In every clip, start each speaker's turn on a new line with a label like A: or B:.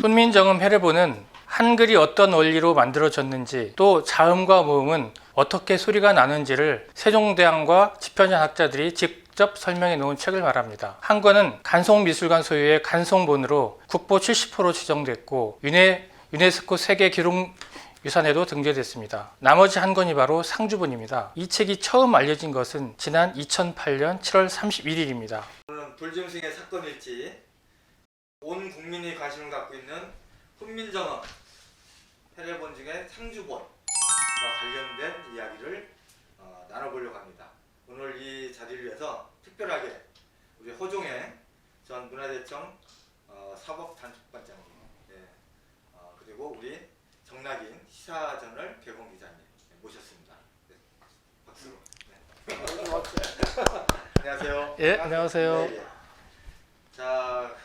A: 훈민정음 회례본은 한글이 어떤 원리로 만들어졌는지 또 자음과 모음은 어떻게 소리가 나는지를 세종대왕과 집현전 학자들이 직접 설명해 놓은 책을 말합니다. 한 권은 간송미술관 소유의 간송본으로 국보 70호로 지정됐고 유네스코 세계 기록유산에도 등재됐습니다. 나머지 한 권이 바로 상주본입니다. 이 책이 처음 알려진 것은 지난 2008년 7월 31일입니다.
B: 오늘은 불짐승의 사건일지 온 국민이 관심을 갖고 있는 훈민정음 회례본 중에 상주본과 관련된 이야기를 나눠보려고 합니다. 오늘 이 자리를 위해서 특별하게 우리 호종행 전 문화재청 사법단속반장님, 그리고 우리 정낙인 시사저널 개공기자님 모셨습니다. 네, 박수로. 네. 안녕하세요.
A: 예, 안녕하세요.
B: 네, 예. 자,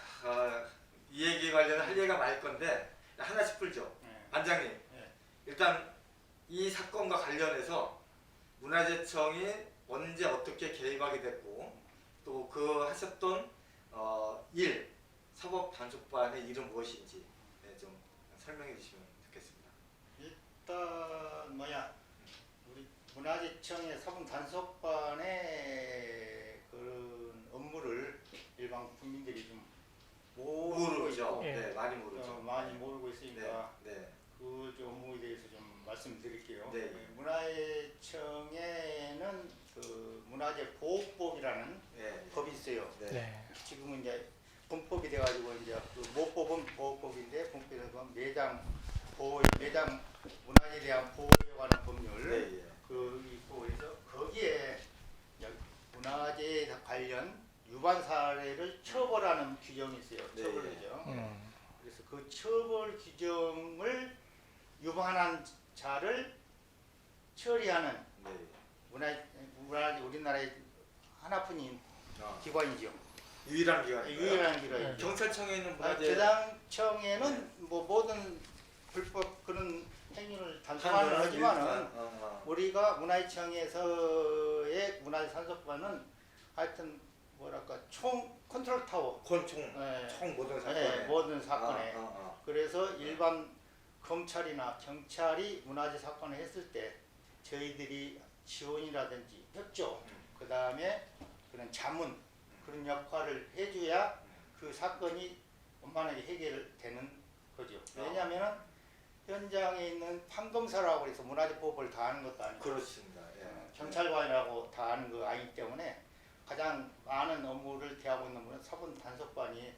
B: 이 얘기 관련 할 얘기가 많을 건데 하나씩 풀죠. 반장님, 일단 이 사건과 관련해서 문화재청이 언제 어떻게 개입하게 됐고 또 그 하셨던 일, 사법단속반의 일은 무엇인지 좀 설명해 주시면 좋겠습니다.
C: 일단 우리 문화재청의 사법단속반의 그런 업무를 일반 국민들이 좀
B: 모르죠.
A: 예.
B: 네, 많이 모르죠.
C: 많이 모르고 있으니까
B: 네.
C: 그 업무에 대해서 좀 말씀드릴게요.
B: 네.
C: 문화재청에는 그 문화재보호법이라는
B: 네.
C: 법이 있어요.
B: 네.
A: 네.
C: 지금은 이제 본법이 돼가지고 이제 그 모법은 보호법인데 본법에서 매장 문화재에 대한 보호에 관한 법률
B: 네.
C: 그 있고 그래서 거기에 문화재 관련 위반 사례를 처벌하는 규정이 있어요.
B: 네.
C: 처벌 규정. 그래서 그 처벌 규정을 위반한 자를 처리하는
B: 네.
C: 우리나라의 하나뿐인 기관이죠.
B: 유일한 기관이에요.
C: 유일한 기관이죠.
B: 경찰청에 있는 문화재
C: 재단청에는 뭐 모든 불법 그런 행위를 단속하는 하지만은 우리가 문화재청에서의 문화재 산속반은 하여튼 총 컨트롤 타워.
B: 총 모든 사건에.
C: 모든 사건에. 그래서 일반 검찰이나 경찰이 문화재 사건을 했을 때 저희들이 지원이라든지 협조, 그 다음에 그런 자문 그런 역할을 해줘야 그 사건이 원만하게 해결되는 거죠. 왜냐하면 현장에 있는 판검사라고 해서 문화재법을 다 하는 것도 아니고
B: 그렇습니다. 예.
C: 경찰관이라고 다 하는 거 아니기 때문에 가장 많은 업무를 대하고 있는 분은 사법단속반에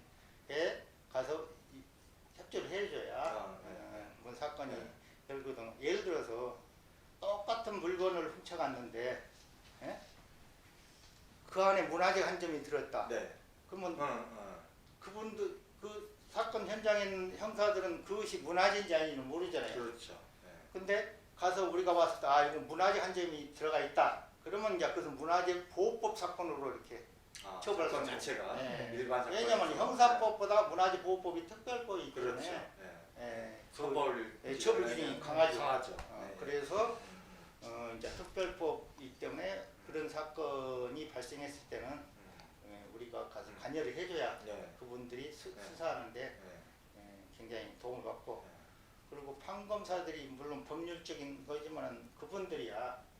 C: 가서 협조를 해줘야 그런 사건이 열거든. 예를 들어서 똑같은 물건을 훔쳐갔는데 그 안에 문화재 한 점이 들었다.
B: 네.
C: 그러면 그분들 그 사건 현장에 있는 형사들은 그것이 문화재인지 아닌지는 모르잖아요.
B: 그렇죠.
C: 근데 가서 우리가 봤을 때 이거 문화재 한 점이 들어가 있다. 그러면 이제 그것은 문화재 보호법 사건으로 이렇게 처벌
B: 사건 자체가 일반 사건.
C: 왜냐하면 형사법보다 문화재 보호법이 특별법이기 때문에
B: 그렇죠.
C: 처벌 규정이 강하죠. 그래서 이제 특별법이기 때문에 그런 사건이 발생했을 때는 우리가 가서 관여를 해줘야 그분들이 수사하는데 굉장히 도움을 받고 그리고 판검사들이 물론 법률적인 거지만 그분들이야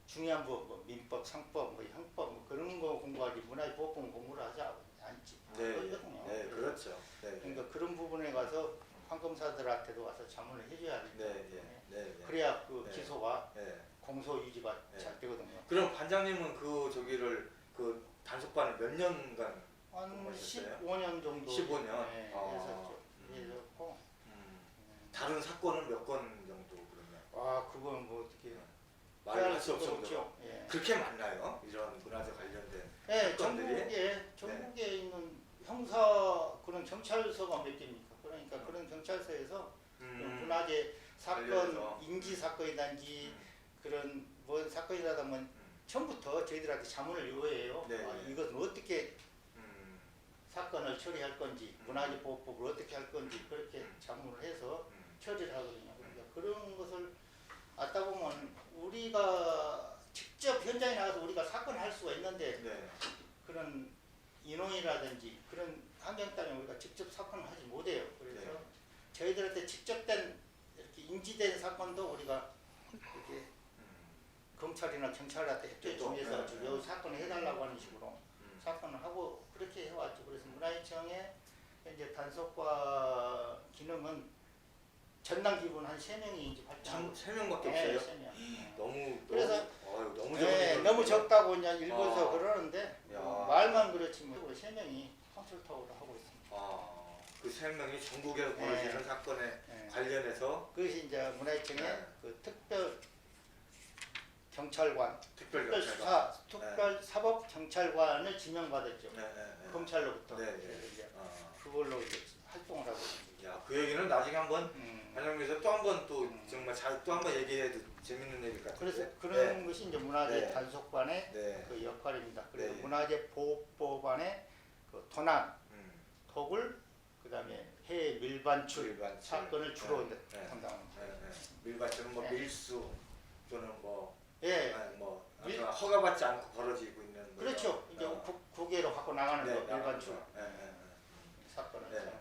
C: 중요한 뭐 민법, 상법, 뭐 형법 뭐 그런 거 공부하지 문화재보호법 공부를 하지 않지. 그렇거든요.
B: 네, 그렇죠.
C: 그러니까 그런 부분에 가서 판검사들한테도 와서 자문을 해줘야 되기 때문에 그래야 그 기소가 공소 유지가 잘 되거든요.
B: 그럼 반장님은 그 단속반을 몇 년간
C: 한 15년 정도
B: 15년
C: 했었죠. 그래서
B: 다른 사건은 몇 건 정도 그러면?
C: 그건 뭐 어떻게
B: 말할 수 없을 정도로.
C: 없죠.
B: 그렇게 많나요? 이런 문화재 관련된
C: 사건들이? 전국에 있는 형사 그런 경찰서가 몇 개입니까? 그러니까 그런 경찰서에서 문화재 사건,
B: 관련해서.
C: 인지 사건이든지 그런 뭐 사건이라다 보면 처음부터 저희들한테 자문을 요해요. 이것은 어떻게 사건을 처리할 건지, 문화재 보호법을 어떻게 할 건지 그렇게 자문을 해서 처리를 하거든요. 그러니까 그런 것을 하다 보면 우리가 직접 현장에 나가서 우리가 사건을 할 수가 있는데 그런 인원이라든지 그런 환경 때문에 우리가 직접 사건을 하지 못 문화재 직접된 이렇게 인지된 사건도 우리가 이렇게 검찰이나 경찰한테 협조해 주면서 이 사건을 해달라고 하는 식으로 사건을 하고 그렇게 해왔죠. 그래서 문화재청의 현재 단속과 기능은 전담 기본 한 3명이 이제 발전.
B: 3명밖에
C: 네,
B: 없어요?
C: 3명.
B: 너무
C: 그래서
B: 너무
C: 네, 너무 적다고 그냥 일부에서 그러는데
B: 야.
C: 말만 그렇지 뭐 3명이 컨설팅을 하고 있습니다.
B: 그 3명이 전국에서 벌어지는
C: 네.
B: 사건에
C: 네.
B: 관련해서
C: 그것이 이제 문화재청의
B: 네.
C: 그 특별 경찰관,
B: 특별경찰관.
C: 특별 사법 경찰관을 지명받았죠.
B: 네, 네.
C: 검찰로부터.
B: 네, 네.
C: 그래서 이제 그걸로 이제 활동을 하고 있습니다.
B: 야, 그 얘기는 나중에 한번 반영해서 또 한번 또 정말 또 한번 얘기해도 재밌는 얘기일 것 같아요.
C: 그래서 그런 것이 이제 문화재
B: 네.
C: 단속관의
B: 네.
C: 그 역할입니다. 그래서
B: 네.
C: 문화재 보호법안의 그 도난, 토굴, 그다음에 해외 밀반출
B: 밀반출.
C: 사건을 주로
B: 네.
C: 이제
B: 네.
C: 담당합니다.
B: 밀반출은 뭐
C: 네.
B: 밀수 또는 뭐
C: 예,
B: 뭐
C: 밀-
B: 아까 허가받지 않고 벌어지고 있는 거죠.
C: 그렇죠. 이제 국외로 갖고 나가는
B: 네,
C: 거 밀반출
B: 네.
C: 사건을.
B: 네.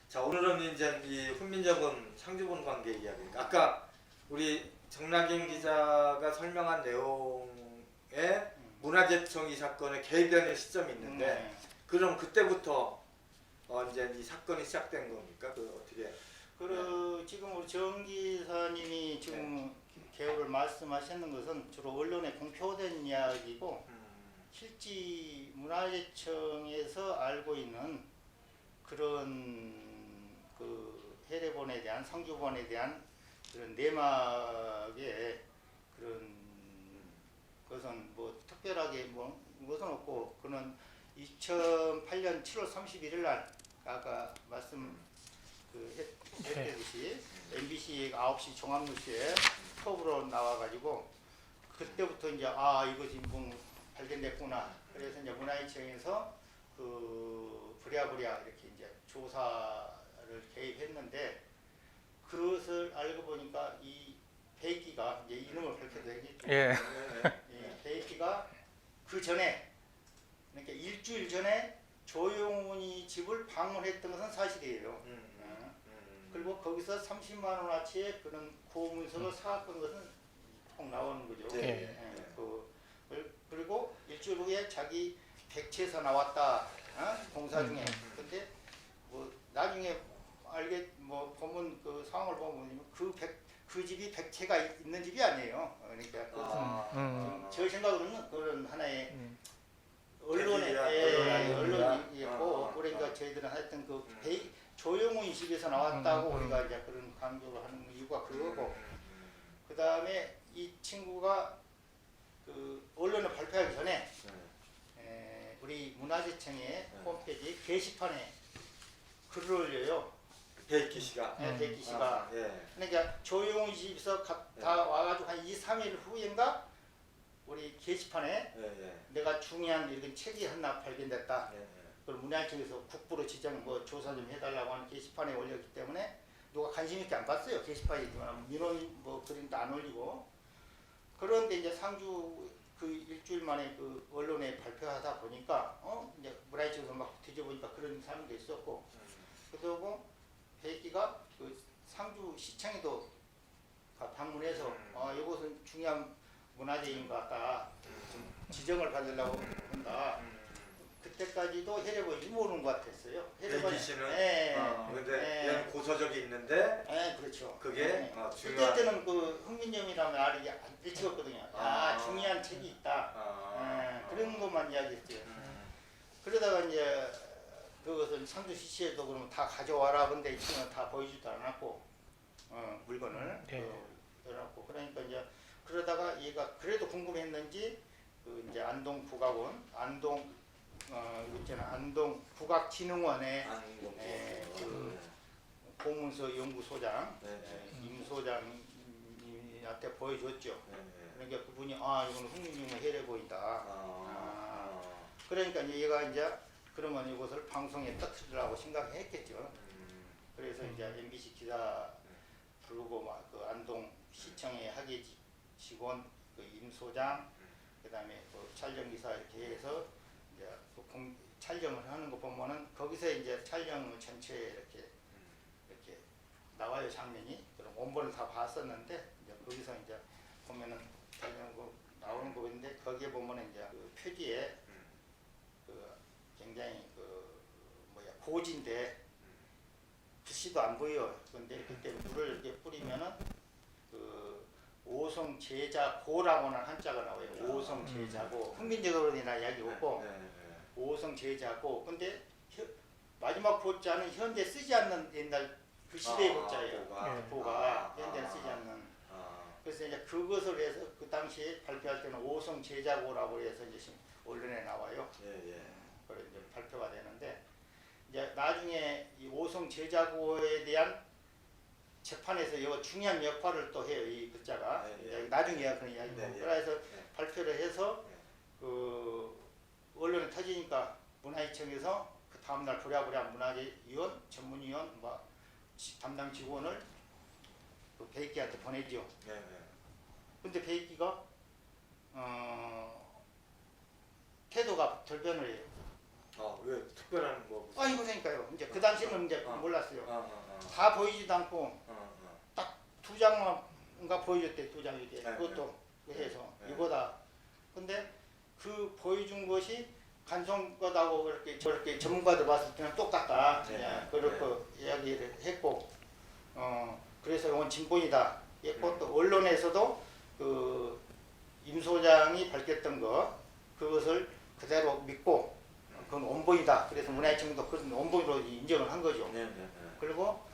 B: 자, 오늘은 이제 이 훈민정음 상주본 관계 이야기니까 아까 우리 정낙인 기자가 설명한 내용에 문화재청 이 사건에 개입되는 시점이 있는데 그럼 그때부터 이제 이 사건이 시작된 겁니까? 그 어떻게?
C: 지금 우리 정 기사님이 지금 개요를 말씀하시는 것은 주로 언론에 공표된 이야기고 실제 문화재청에서 알고 있는 그런 그 해례본에 대한 상주본에 대한 그런 내막의 그런 것은 뭐 특별하게 뭐 것은 없고 그는 2008년 7월 31일 날 아까 말씀 했듯이 MBC 9시 종합뉴스에 톱으로 나와가지고 그때부터 이제 이것이 발견됐구나. 그래서 이제 문화재청에서 그 부랴부랴 이렇게 이제 조사를 개입했는데 그것을 알고 보니까 이 배기가 이제 이름을 밝혀도 되겠죠.
A: 예.
C: 이 배기가 그 전에 그러니까 일주일 전에 조용훈이 집을 방문했던 것은 사실이에요. 그리고 거기서 30만 원어치의 그런 고문서를 사왔던 것은 꼭 나오는 거죠.
A: 네.
C: 그리고 일주일 후에 자기 백채에서 나왔다. 공사 중에. 근데 뭐 나중에 보면 그 상황을 보면 그 집이 백채가 있는 집이 아니에요. 그러니까 그것은 제 생각으로는 그런 하나의 언론이었고 그러니까 저희들은 하여튼 조용훈 집에서 나왔다고 우리가 이제 그런 강조를 하는 이유가 그거고 그 다음에 이 친구가 그 언론에 발표하기 전에 우리 문화재청의 홈페이지 게시판에 글을 올려요.
B: 백기 씨가.
C: 백기 씨가. 그러니까 조용훈 집에서 다 와가지고 한 2, 3일 후인가 우리 게시판에 내가 중요한 이런 책이 하나 발견됐다. 그걸 문화청에서 국부로 지정 조사 좀 해달라고 하는 게시판에 올렸기 때문에 누가 관심 있게 안 봤어요. 게시판에 민원 그림도 안 올리고 그런데 이제 상주 그 일주일 만에 그 언론에 발표하다 보니까 이제 문화청에서 막 뒤져보니까 그런 사람도 있었고 그리고 백기가 그 상주 시청에도 방문해서 이것은 중요한 문화재인 것 같다. 좀 지정을 받으려고 한다. 그때까지도 해례본인지 모르는 것 같았어요.
B: 백기 씨는. 근데 얘는 고서적이 있는데.
C: 그렇죠.
B: 그게
C: 중요한. 그때는 그 흥민정이라는 말이 안 찍었거든요. 중요한 책이 있다. 그런 것만 이야기했죠. 그러다가 이제 그것은 상주 시체에도 그러면 다 가져와라. 근데 이 친구는 다 보이지도 않았고 물건을. 그래갖고 그러니까 이제 그러다가 얘가 그래도 궁금했는지 그 이제 안동 국악원 안동 국악진흥원의 그 공문서 연구소장 임 소장님한테 보여줬죠. 그러니까 그분이 이거는 흥민정음 해례본이다. 그러니까 이제 얘가 이제 그러면 이것을 방송에 터뜨리려고 생각했겠죠. 그래서 이제 MBC 기자 부르고 막 그 안동 시청의 학예 직원 그 임 소장 그다음에 그 촬영 기사 이렇게 해서 이제 그 촬영을 하는 거 보면은 거기서 이제 촬영 전체에 이렇게 나와요 장면이. 그럼 원본을 다 봤었는데 이제 거기서 이제 보면은 나오는 거 있는데 거기에 보면은 이제 그 표지에 그 굉장히 그 뭐야 고지인데 글씨도 안 보여. 근데 그때 물을 이렇게 뿌리면은 그 오성 제자고라고는 한자가 나와요. 오성 제자고 흥민제도론이나 이야기 오고 오성 제자고. 근데 마지막 고자는 현재 쓰지 않는 옛날 그 시대의 고자예요. 고가 현재 쓰지 않는. 그래서 이제 그것을 해서 그 당시에 발표할 때는 오성 제자고라고 해서 이제 언론에 나와요. 그래서 이제 발표가 되는데 이제 나중에 이 오성 제자고에 대한 재판에서 이 중요한 역할을 또 해요. 이 글자가 나중에 그런 이야기고. 그래서 발표를 해서 그 언론에 터지니까 문화유청에서 그 다음날 부랴부랴 문화재위원, 전문위원, 뭐 담당 직원을 그 배익기한테 보내죠. 근데 배익기가 태도가 돌변을 해요.
B: 왜 특별한 뭐?
C: 아니 그러니까요. 이제 그 당시는 이제 몰랐어요. 다 보이지도 않고 딱 2장만가 보여줬대. 2장 이게 그것도 해서 이거다. 근데 그 보여준 것이 간송거다고 그렇게 저렇게 전문가들 봤을 때는 똑같다. 그렇게 이야기를 했고, 그래서 이건 진본이다. 했고 또 언론에서도 그 임 소장이 밝혔던 거 그것을 그대로 믿고 그건 원본이다. 그래서 문화유청도 그런 원본으로 인정을 한 거죠. 그리고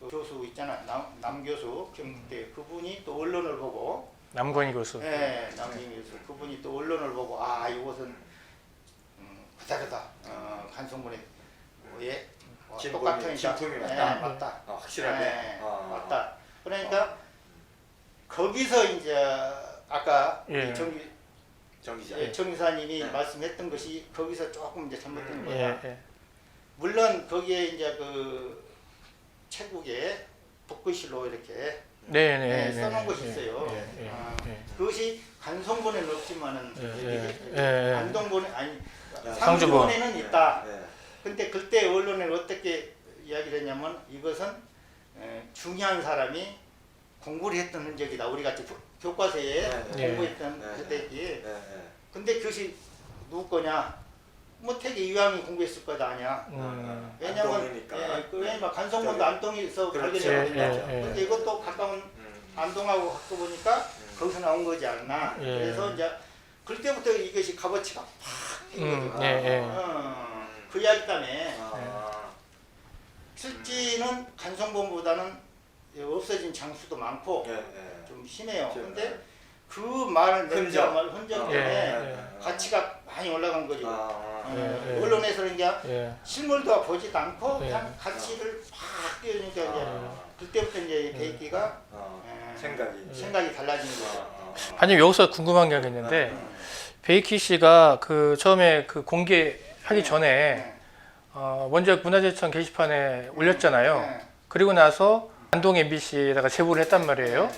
C: 그 교수 있잖아, 남 교수 경북대 그분이 또 언론을 보고
A: 남건희 교수.
C: 네, 남건희 교수 그분이 또 언론을 보고 이것은 그다르다. 간송문에 예 똑같으니까
B: 진품이 맞다.
C: 맞다.
B: 확실하게.
C: 맞다. 그러니까 거기서 이제 아까 정 기사님이 말씀했던 것이 거기서 조금 이제 잘못된 거야. 물론 거기에 이제 그 책국에 붓글씨로 이렇게 써놓은 것이 있어요. 그것이 간송본에는 없지만은 안동본에 아니 상주본에는 있다. 근데 그때 언론에 어떻게 이야기를 했냐면 이것은 중요한 사람이 공부를 했던 흔적이다. 우리 같이 교과서에 공부했던 흔적이. 근데 그것이 누구 거냐? 뭐 태계 이황이 공부했을 거다 아니야. 왜냐면 왜냐면 간송본도 안동에서 발견되거든요. 근데 이것도 가까운 안동하고 갖고 보니까 거기서 나온 거지 않나. 그래서 이제 그때부터 이것이 값어치가 팍 뛴 거죠. 그 이야기 때문에 실제는 간송본보다는 없어진 장수도 많고 좀 심해요. 근데 그 말을 흔적 때문에 가치가 많이 올라간 거죠. 언론에서는 이제 실물도 보지도 않고 그냥 가치를 팍 띄워주니까 이제 그때부터 이제 배익기가 생각이 달라지는 거죠.
A: 반님 여기서 궁금한 게 있는데 베이키 씨가 그 처음에 그 공개하기 전에 먼저 문화재청 게시판에 올렸잖아요. 그리고 나서 안동 MBC에다가 제보를 했단 말이에요.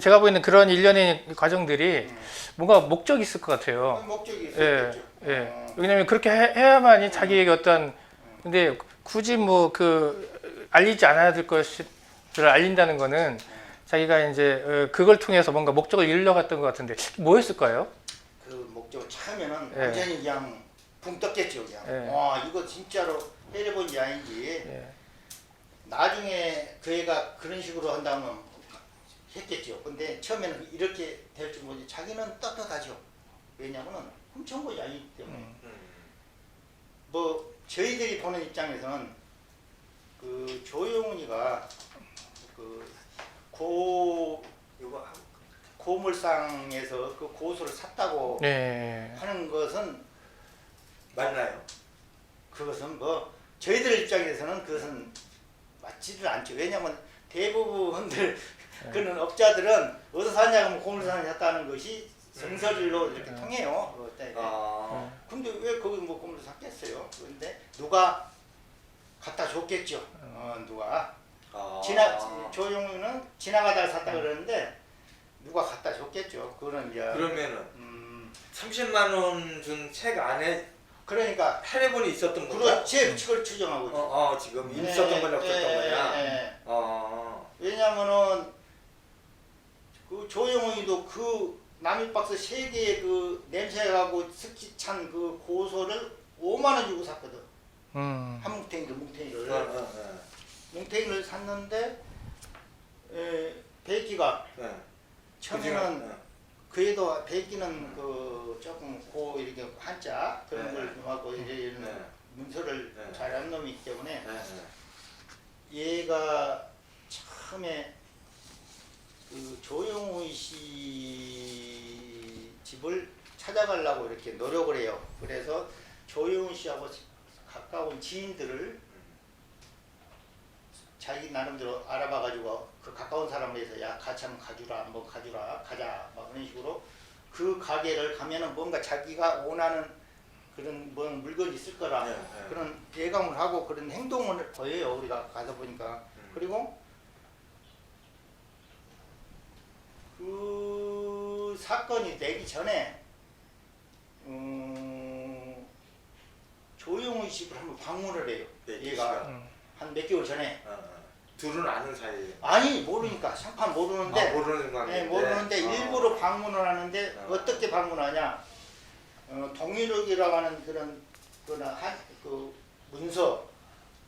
A: 제가 보기에는 그런 일련의 과정들이 뭔가 목적이 있을 것 같아요.
C: 목적이 있었겠죠.
A: 왜냐면 그렇게 해야만이 자기에게 어떤 근데 굳이 뭐 그 알리지 않아야 될 것을 알린다는 거는 자기가 이제 그걸 통해서 뭔가 목적을 이루려고 했던 것 같은데 뭐였을까요?
C: 그 목적을 처음에는 완전히 그냥 붕 떴겠죠. 그냥 와 이거 진짜로 해려본지 아닌지. 나중에 그 애가 그런 식으로 한다면 했겠죠. 근데 처음에는 이렇게 될 줄 모르지. 자기는 떳떳하죠. 왜냐면은 훔쳐온 것이 아니기 때문에. 뭐 저희들이 보는 입장에서는 그 조용훈이가 그 고물상에서 그 고수를 샀다고 하는 것은
B: 맞나요?
C: 그것은 뭐 저희들 입장에서는 그것은 맞지를 않죠. 왜냐하면 대부분들 그런 업자들은 어디서 샀냐 하면 고물상에 샀다는 것이 정설로 이렇게 통해요. 근데 왜 거기 뭐 고물을 샀겠어요? 그런데 누가 갖다 줬겠죠. 누가 조용훈은 지나가다가 샀다 그러는데 누가 갖다 줬겠죠. 그거는 이제
B: 그러면은 30만 원 준 책 안에
C: 그러니까
B: 패레본이 있었던 거야?
C: 그렇지. 그걸 추정하고 있죠.
B: 지금 있었던 거냐 없었던 거냐?
C: 왜냐면은 그 조영훈이도 그 남이박스 3개의 그 냄새가고 습기 찬 그 고소를 5만 원 주고 샀거든. 한 뭉탱이를. 뭉탱이를 샀는데 배기가 처음에는 그래도 배기는 그 조금 고 이렇게 한자 그런 걸 좀 하고 이런 문서를 잘하는 놈이기 때문에 얘가 처음에 그 조영훈 씨 집을 찾아가려고 이렇게 노력을 해요. 그래서 조영훈 씨하고 가까운 지인들을 자기 나름대로 알아봐가지고 그 가까운 사람에서 야 같이 한번 가주라, 한번 가주라, 가자 막 그런 식으로 그 가게를 가면은 뭔가 자기가 원하는 그런 뭐 물건이 있을 거라 그런 예감을 하고 그런 행동을 보여요. 우리가 가서 보니까. 그리고 그 사건이 되기 전에 조영훈 집을 한번 방문을 해요. 얘가 한 몇 개월 전에.
B: 둘은 아는 사이예요.
C: 아니 모르니까 상판 모르는데.
B: 모르는 관계.
C: 모르는데 일부러 방문을 하는데 어떻게 방문하냐? 동일옥이라고 하는 그런 그 문서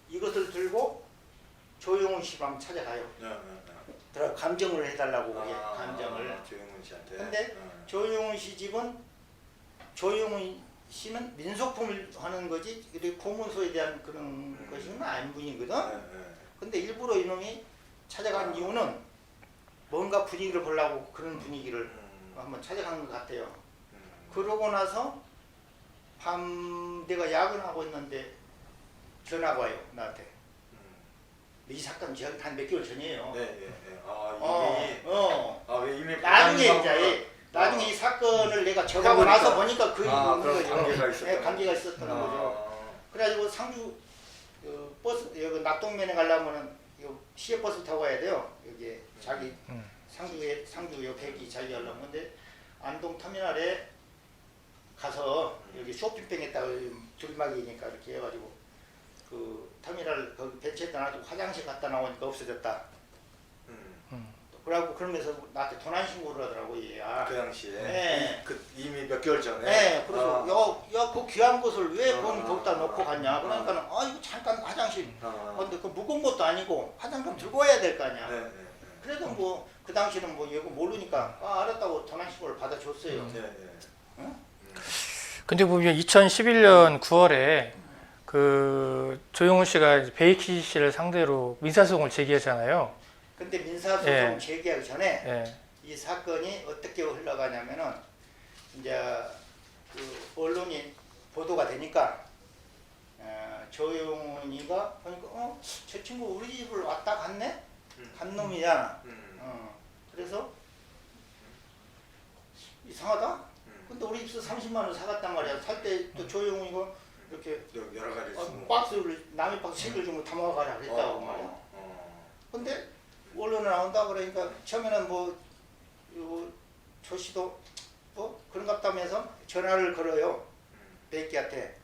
C: 이것을 들고 조영훈 씨랑 찾아가요. 들어 감정을 해달라고 감정을.
B: 조영훈 씨한테.
C: 근데 조영훈 씨 집은 조영훈 씨는 민속품을 하는 거지 그리고 고문소에 대한 그런 것은 아닌 분이거든. 근데 일부러 이놈이 찾아간 이유는 뭔가 분위기를 보려고 그런 분위기를 한번 찾아간 것 같아요. 그러고 나서 밤 내가 야근하고 있는데 전화가 와요 나한테. 이 사건 저기 한 몇 개월 전이에요.
B: 이미
C: 나중에 이 사건을 내가 접하고 나서 보니까 그 있는 거죠. 관계가 있었던 거죠. 그래가지고 상주 버스 여기 낙동면에 가려면은 시외 버스 타고 가야 돼요. 여기 자기 상주 요 백이 자기 하려면 근데 안동 터미널에 가서 여기 쇼핑백에다가 줄막이니까 이렇게 해가지고 그 터미널 거기 벤치에다 놔두고 화장실 갔다 나오니까 없어졌다. 그러고 그러면서 나한테 도난 신고를 하더라고 얘야.
B: 그 당시에.
C: 네.
B: 이미 몇 개월 전에.
C: 네. 그래서 그 귀한 것을 왜 거기다 놓고 갔냐. 그러니까는 이거 잠깐 화장실. 근데 그 무거운 것도 아니고 화장품 들고 와야 될 거 아니야. 그래도 뭐 그 당시는 뭐 이거 모르니까 알았다고 도난 신고를 받아줬어요.
A: 근데 보면 2011년 9월에 그 조영훈 씨가 베이키 씨를 상대로 민사소송을 제기했잖아요.
C: 근데 민사소송 제기하기 전에 이 사건이 어떻게 흘러가냐면은 이제 그 언론이 보도가 되니까 조영훈이가 보니까 저 친구 우리 집을 왔다 갔네? 간 놈이야. 그래서 이상하다? 근데 우리 집에서 30만 원 사갔단 말이야. 살 때 또 조영훈이가 이렇게
B: 여러 가지
C: 박스를 남의 박스 3개를 좀 담아가라 그랬다고 말이야. 근데 언론에 나온다 그러니까 처음에는 뭐 조씨도 뭐 그런갑다면서 전화를 걸어요. 백기한테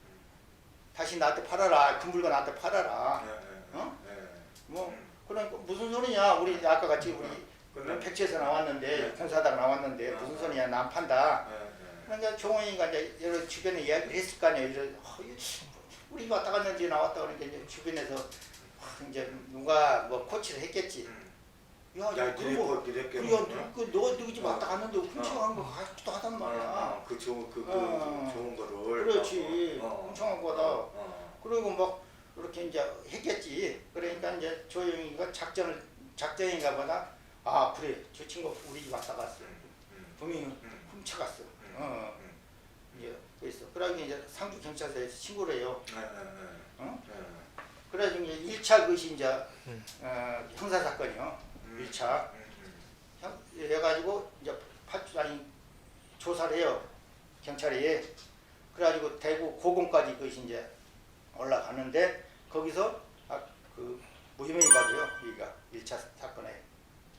C: 다시 나한테 팔아라. 그 물건 나한테 팔아라. 뭐 그러니까 무슨 소리냐. 우리 아까 같이 우리 백지에서 나왔는데 공사하다가 나왔는데 무슨 소리냐. 나 안 판다. 그러니까 종원이가 이제 여러 주변에 이야기를 했을 거 아니에요. 우리 왔다 갔는지 나왔다 그러니까 이제 주변에서 이제 누가 뭐 코치를 했겠지. 야, 그거 너 누구 집 왔다 갔는데 훔쳐간 거 같기도 하단 말이야.
B: 좋은 거를.
C: 그렇지. 훔쳐간 거다. 그리고 막 이렇게 이제 했겠지. 그러니까 이제 조영이가 작전인가 보다. 그래, 저 친구 우리 집 왔다 갔어. 분명히 훔쳐갔어. 이제 그랬어. 그러고 이제 상주 경찰서에 신고를 해요. 그래가지고 이제 1차 것이 이제 형사 사건이요. 1차 해가지고 이제 조사를 해요. 경찰이. 그래가지고 대구 고검까지 것이 이제 올라가는데 거기서 그 무혐의 받아요. 여기가 1차 사건에.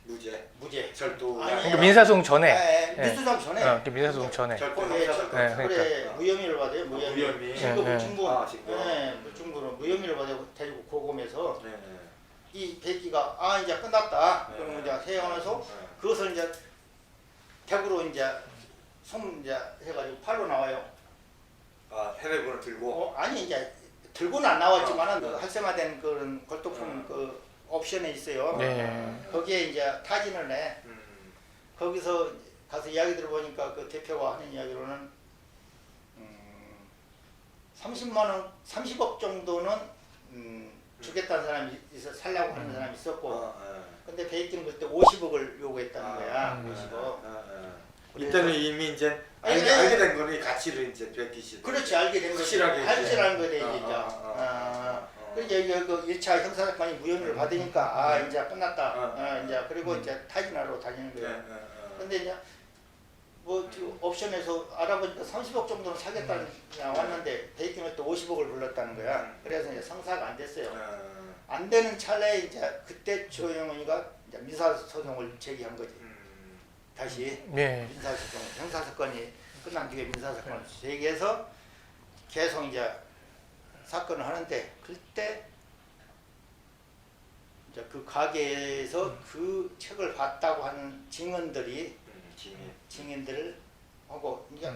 C: 무죄.
B: 절도.
A: 그러니까 민사소송 전에.
C: 민사소송 전에.
A: 민사소송 전에.
C: 그래 무혐의를 받아요. 무혐의.
B: 무혐의.
C: 중분. 무혐의를 받아요. 대구 고검에서. 이 백기가 아 이제 끝났다. 그러면 이제 해양에서 그것을 이제 댁으로 이제 손 이제 해가지고 팔로 나와요.
B: 아, 해례본을 들고.
C: 아니 이제 들고는 안 나왔지만은 그 활성화된 그런 골동품 그 옵션에 있어요.
A: 네.
C: 거기에 이제 타진을 내. 거기서 가서 이야기 들어보니까 그 대표가 하는 이야기로는 30만 원, 30억 정도는 주겠다는 사람이 있어 살려고 하는 사람이 있었고, 근데 베이킹은 그때 50억을 요구했다는 거야. 50억.
B: 이때는 이미 이제
C: 아니,
B: 알게 된 거는 이 가치를 이제 베끼시.
C: 그렇지, 알게 된 거지.
B: 확실하게 이제.
C: 확실한 거돼 이제. 그래서 여기 그 1차 형사사건이 무혐의를 받으니까 아 이제 끝났다. 이제 그리고 이제 타진하러 다니는 거야. 근데 이제 뭐 옵션에서 알아보니까 30억 정도는 사겠다는 나왔는데 베이킹을 또 50억을 불렀다는 거야. 그래서 이제 성사가 안 됐어요. 안 되는 찰나에 이제 그때 조영훈이가 이제 민사소송을 제기한 거지. 다시
A: 네.
C: 민사소송, 형사사건이 끝난 뒤에 민사사건을 제기해서 계속 이제 사건을 하는데 그때 이제 그 가게에서 그 책을 봤다고 하는 증언들이 증인들을 하고 이제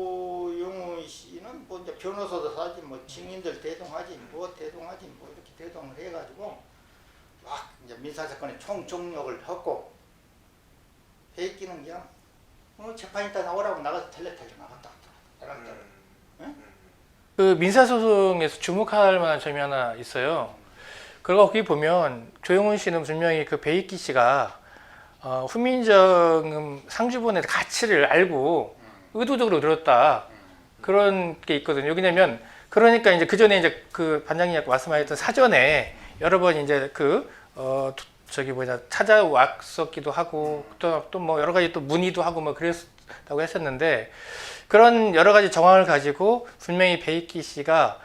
C: 조용훈 씨는 뭐 이제 변호사도 사지 뭐 증인들 대동하지 뭐 대동하지 뭐 이렇게 대동을 해가지고 막 이제 민사사건에 총종력을 했고 베이키는 그냥 재판 있다 나오라고 나가서 텔레텔레 나갔다.
A: 그 민사소송에서 주목할 만한 점이 하나 있어요. 그리고 거기 보면 조용훈 씨는 분명히 그 베이키 씨가 후민정음 상주본의 가치를 알고 의도적으로 늘었다. 그런 게 있거든요. 왜냐면 그러니까 이제 그 전에 이제 그 반장님이 말씀하셨던 사전에 여러 번 이제 저기 찾아왔었기도 하고 또 뭐 여러 가지 또 문의도 하고 뭐 그랬다고 했었는데 그런 여러 가지 정황을 가지고 분명히 베이키 씨가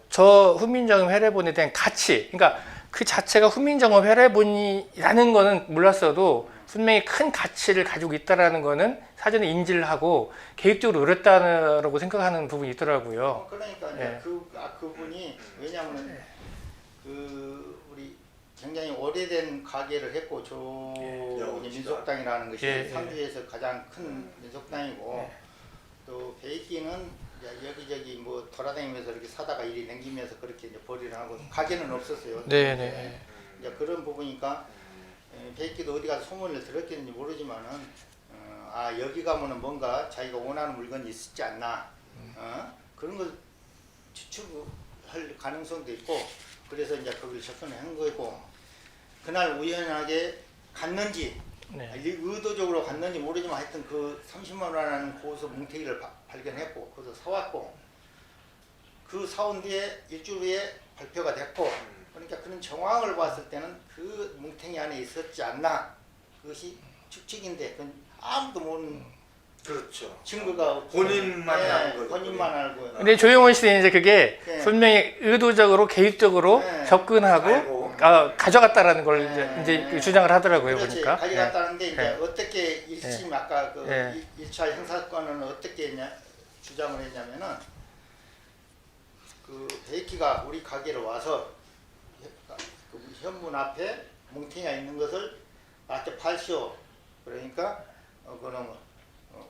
A: 저 훈민정음 회례본에 대한 가치, 그러니까 그 자체가 훈민정음 회례본이라는 거는 몰랐어도 분명히 큰 가치를 가지고 있다라는 거는 사전에 인지를 하고 계획적으로 그랬다라고 생각하는 부분이 있더라고요.
C: 그러니까 이제 그분이 왜냐하면 우리 굉장히 오래된 가게를 했고 민속당이라는 것이 상주에서 가장 큰 민속당이고. 또 베이킹은 여기저기 뭐 돌아다니면서 이렇게 사다가 이리 남기면서 그렇게 이제 벌이를 하고 가게는 없었어요.
A: 네네.
C: 이제 그런 부분이니까 베이킹도 어디 가서 소문을 들었겠는지 모르지만은 여기 가면은 뭔가 자기가 원하는 물건이 있지 않나 그런 걸 추측할 가능성도 있고 그래서 이제 거기를 접근을 한 거고 그날 우연하게 갔는지. 의도적으로 갔는지 모르지만 하여튼 그 30만 원이라는 고수 뭉태기를 발견했고 그래서 사왔고 그 사온 뒤에 일주일 후에 발표가 됐고 그러니까 그런 정황을 봤을 때는 그 뭉태기 안에 있었지 않나 그것이 추측인데 그건 아무도 모르는
B: 그렇죠.
C: 증거가
B: 본인만 아는 거죠.
C: 본인만 알고.
A: 근데 조용훈 씨는 이제 그게 분명히 의도적으로 개입적으로 접근하고 가져갔다라는 걸 이제 주장을 하더라고요.
C: 그렇지,
A: 보니까.
C: 가져갔다는데 이제 어떻게 1심 아까 그 1차 형사건은 어떻게 주장을 했냐면은 그 베이키가 우리 가게로 와서 그 현문 앞에 뭉탱이가 있는 것을 나한테 팔시오. 그러니까 그럼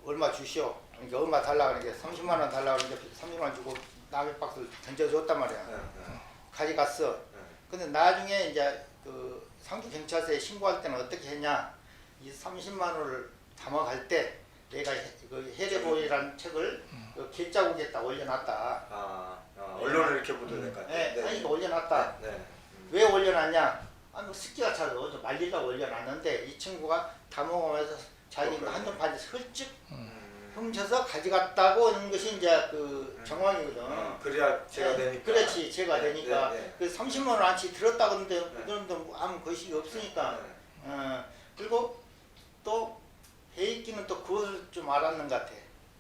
C: 얼마 주시오. 그러니까 얼마 달라 그러니까 30만 원 달라 그러니까 30만 원 주고 나무 박스를 던져줬단 말이야. 가져갔어. 근데 나중에 이제 그 상주 경찰서에 신고할 때는 어떻게 했냐? 이 30만 원을 담아갈 때 내가 그 해례본이라는 책을 그 개자국에다 올려놨다.
B: 언론을 이렇게 보도니까.
C: 아니 올려놨다. 왜 올려놨냐? 뭐 습기가 차서 말리려고 올려놨는데 이 친구가 다 먹으면서 자기가 한눈 파지 슬쩍 훔쳐서 가져갔다고 하는 것이 이제 그 정황이거든.
B: 그래야 제가 되니까.
C: 그렇지, 제가 되니까. 그 30만 원어치 들었다고 하는데 그런데 아무 것이 없으니까. 그리고 또 베이킹은 또 그것을 좀 알았는 것 같아.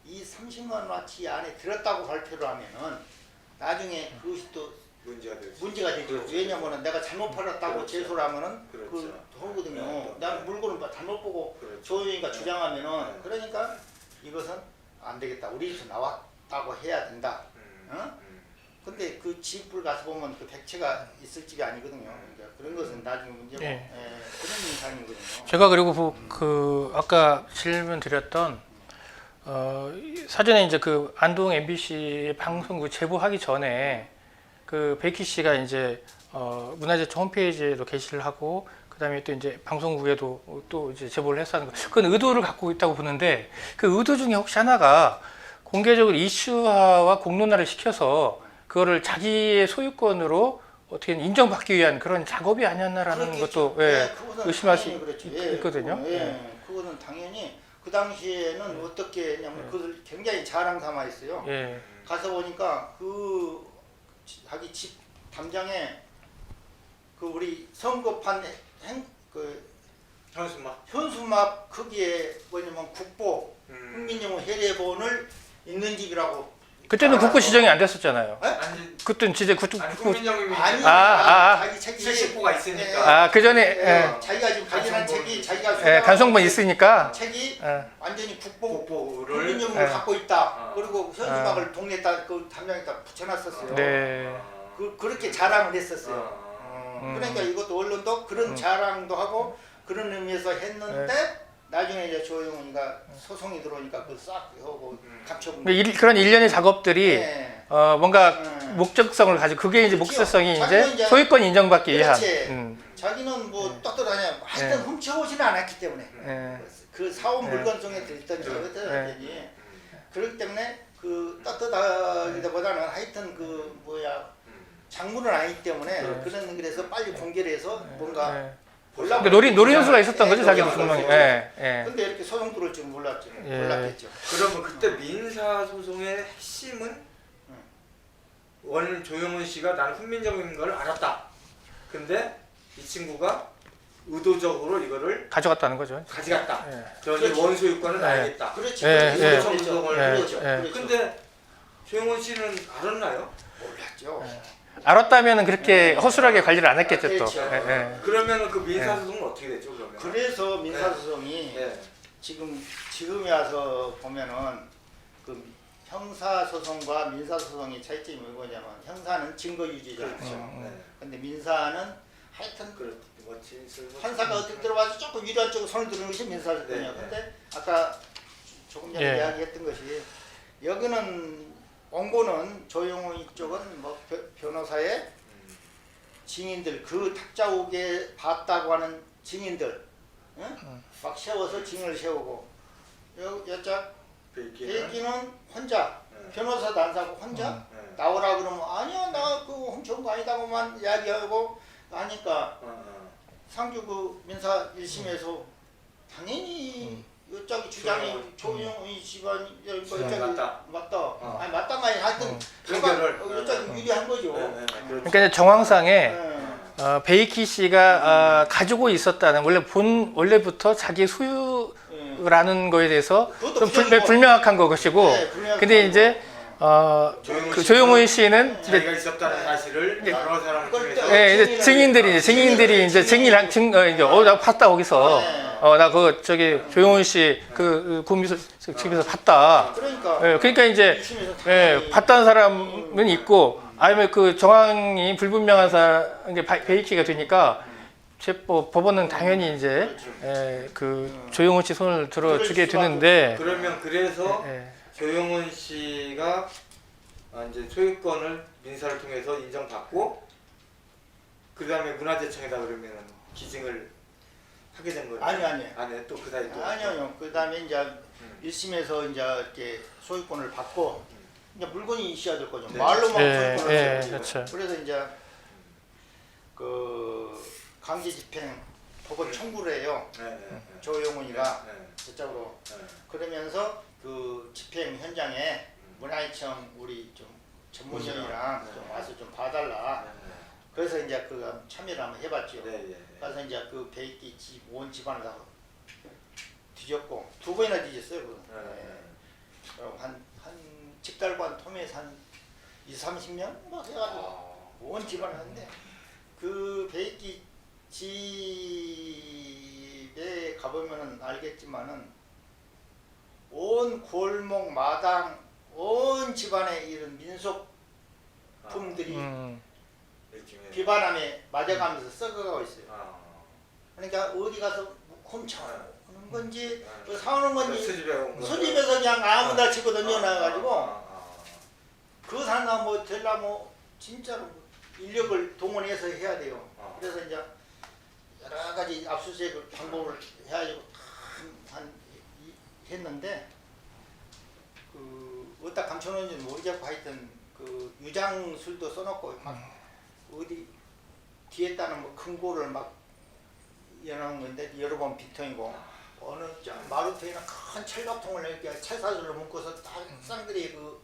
C: 이 30만 원어치 안에 들었다고 발표를 하면은 나중에 그것이 또 문제가 되죠.
B: 그렇죠.
C: 왜냐면은 내가 잘못 팔았다고
B: 그렇죠.
C: 제소를 하면은
B: 그렇죠.
C: 그걸 하거든요.
B: 네.
C: 나는 물건을 잘못 보고
B: 그렇죠.
C: 조용히가 주장하면은 그러니까 이것은 안 되겠다. 우리 집에서 나왔다고 해야 된다. 근데 그 집을 가서 보면 그 백채가 있을 집이 아니거든요. 그러니까 그런 것은 나중에 문제고
A: 예.
C: 그런 인상이거든요.
A: 제가 그리고 그 아까 질문 드렸던 사전에 이제 그 안동 MBC 방송 그 제보하기 전에 그 베이키 씨가 이제 문화재청 홈페이지에도 게시를 하고 그다음에 또 이제 방송국에도 또 이제 제보를 했다는 거. 그건 의도를 갖고 있다고 보는데 그 의도 중에 혹시 하나가 공개적으로 이슈화와 공론화를 시켜서 그거를 자기의 소유권으로 어떻게 인정받기 위한 그런 작업이 아니었나라는
C: 그렇겠죠.
A: 것도 예,
C: 그거는
A: 의심할 수
C: 당연히 그렇죠.
A: 있거든요.
C: 그거는 당연히 그 당시에는 어떻게 했냐면 그걸 굉장히 자랑 삼아 했어요.
A: 예.
C: 가서 보니까 그 자기 집 담장에 그 우리 선거판 그
B: 현수막.
C: 현수막 크기에 뭐냐면 국보 훈민정음 해례본을 있는 집이라고.
A: 그때는 국고 지정이 안 됐었잖아요.
B: 아니
A: 그때는 진짜
B: 아니 훈민정음이
C: 아니 자기 책이
B: 70호가 있으니까.
A: 그 전에
C: 자기가 지금 발견한 책이 자기가
A: 간송본 있으니까
C: 책이
A: 예.
C: 완전히 국보
B: 국보를
C: 훈민정음을 갖고 있다.
B: 어.
C: 그리고 현수막을 동네에다 그 담장에다 붙여놨었어요.
A: 네.
C: 그렇게 자랑을 했었어요.
B: 어.
C: 그러니까 이것도 언론도 그런 자랑도 하고 그런 의미에서 했는데 나중에 이제 조용훈이가 소송이 들어오니까 그걸 싹 하고 감춰본
A: 그러니까 그런 일련의 작업들이
C: 네.
A: 뭔가
C: 음.
A: 목적성을 가지고 그게 이제
C: 그렇죠.
A: 목적성이
C: 자기는
A: 이제
C: 이제
A: 소유권 인정받기 위한.
C: 그렇지. 자기는 뭐 떳떳하냐 하여튼 훔쳐오지는 않았기 때문에
A: 예.
C: 그 사온
A: 네.
C: 물건 중에 들었던
A: 네.
C: 저거든요. 그렇기 때문에 그 떳떳하기보다는 하여튼 그 뭐야 장문은 아니기 때문에 그런 그래서 빨리 공개를 해서 뭔가
A: 예.
C: 보려고
A: 근데 노린수가 있었던 거죠, 자기도
C: 노리는
A: 분명히.
C: 거죠.
A: 예. 예.
C: 근데 이렇게 소송 들어올 줄 몰랐죠.
A: 예.
C: 몰랐겠죠.
B: 그러면 그때 민사 소송의 핵심은 원 조용훈 씨가 나는 훈민정음인 걸 알았다. 근데 이 친구가 의도적으로 이거를
A: 가져갔다는 거죠.
B: 가져갔다.
A: 예.
B: 저는
C: 그렇죠.
B: 원소유권을
A: 네.
B: 알겠다.
C: 그렇지.
A: 예, 예.
C: 그렇죠.
B: 소송을
C: 그렇죠.
A: 예.
C: 그렇죠.
B: 근데 조용훈 씨는 알았나요?
C: 몰랐죠.
A: 알았다면 그렇게 허술하게 관리를 안 했겠죠, 또.
C: 그렇죠.
A: 예, 예.
B: 그러면 그 민사 소송은 어떻게 됐죠, 그러면?
C: 그래서 민사소송이
B: 네.
C: 지금에 와서 보면은 그 형사소송과 민사소송의 차이점이 뭐냐면 형사는 증거 유지잖아요.
B: 그렇죠. 네.
C: 근데 민사는 하여튼
B: 그렇죠. 뭐 진술
C: 판사가 어떻게 들어봐서 조금 유리한 쪽으로 손을 드는 것이 민사소송이에요.
B: 네, 네.
C: 근데 아까 조금 전에
A: 예.
C: 이야기했던 것이 여기는 원고는 조용훈 쪽은 뭐 변호사의 증인들 그 탁자옥에 봤다고 하는 증인들 막 세워서 증인을 세우고 여자 얘기는 혼자 변호사도 안 사고 혼자 나오라 그러면 아니야 나 그거 훔쳐온 거 아니다고만 이야기하고 하니까 상주 그 민사 1심에서 당연히 여짝이 주장이 조용히 집안 여짝이 맞다. 아니 맞다가 아니 하여튼 여짝이 유리한 거죠.
A: 그러니까 이제 정황상에 베이키 씨가 가지고 있었다는 원래부터 자기 소유라는 거에 대해서 좀 불명확한 것이고,
C: 네, 불명확한
A: 근데 이제 그 조용훈 씨는
B: 자기가
A: 이제
B: 있었다는 사실을 여러 사람을 통해서
A: 이제 증인들이 이제 증인한 이제 나 봤다 거기서 나 그 저기 조용훈 씨 그 구미소 집에서 봤다. 그러니까 이제 봤다는 사람은 있고 아니면 그 정황이 불분명한 사람 이게 베이키가 되니까 법원은 당연히 이제 그 조용훈 씨 손을 들어주게 되는데
B: 그러면 그래서 조용훈 씨가 이제 소유권을 민사를 통해서 인정받고 그 다음에 문화재청에다 그러면 기증을 하게 된 거예요. 아니 또 그 사이 또
C: 아니요. 그 다음에 이제 1심에서 이제 이렇게 소유권을 받고 이제 물건이 있어야 될 거죠. 말로만 소유권을 줘야 되죠.
A: 그렇죠.
C: 그래서 이제 그 강제 집행 법원 청구를 해요. 조용훈이가 저쪽으로 그러면서 그 집행 현장에 문화재청 우리 좀 전문위원이랑 좀 와서 좀 봐달라. 그래서 이제 그 참여를 한번 해봤죠. 그래서 이제 그 베이키 집 온 집안을 다 뒤졌고 2번이나 뒤졌어요. 한 집달관 톰에서 한 20-30명 뭐 해가지고 온 집안을 했는데 그 베이키 집에 가보면은 알겠지만은 온 골목 마당 온 집안에 이런 민속 품들이
B: 일종의
C: 비바람에 맞아가면서 썩어가고 있어요.
B: 아.
C: 그러니까 어디 가서 훔쳐오는 건지 사오는 건지
B: 수집에 온 거.
C: 수집에서 그냥 아무나 치고 던져놔가지고
B: 아.
C: 그 산나 뭐 될라 뭐 진짜로 인력을 동원해서 해야 돼요.
B: 아.
C: 그래서 이제 여러 가지 압수수색 방법을 해가지고 했는데 그 어디다 감춰놓은지는 모르겠고 하여튼 그 유장술도 써놓고 막 어디 뒤에다는 뭐 큰 고를 막 여놓은 건데 여러 번 비통이고 어느 마루터에는 큰 철갑통을 이렇게 찰사줄로 묶어서 다 쌍들이 그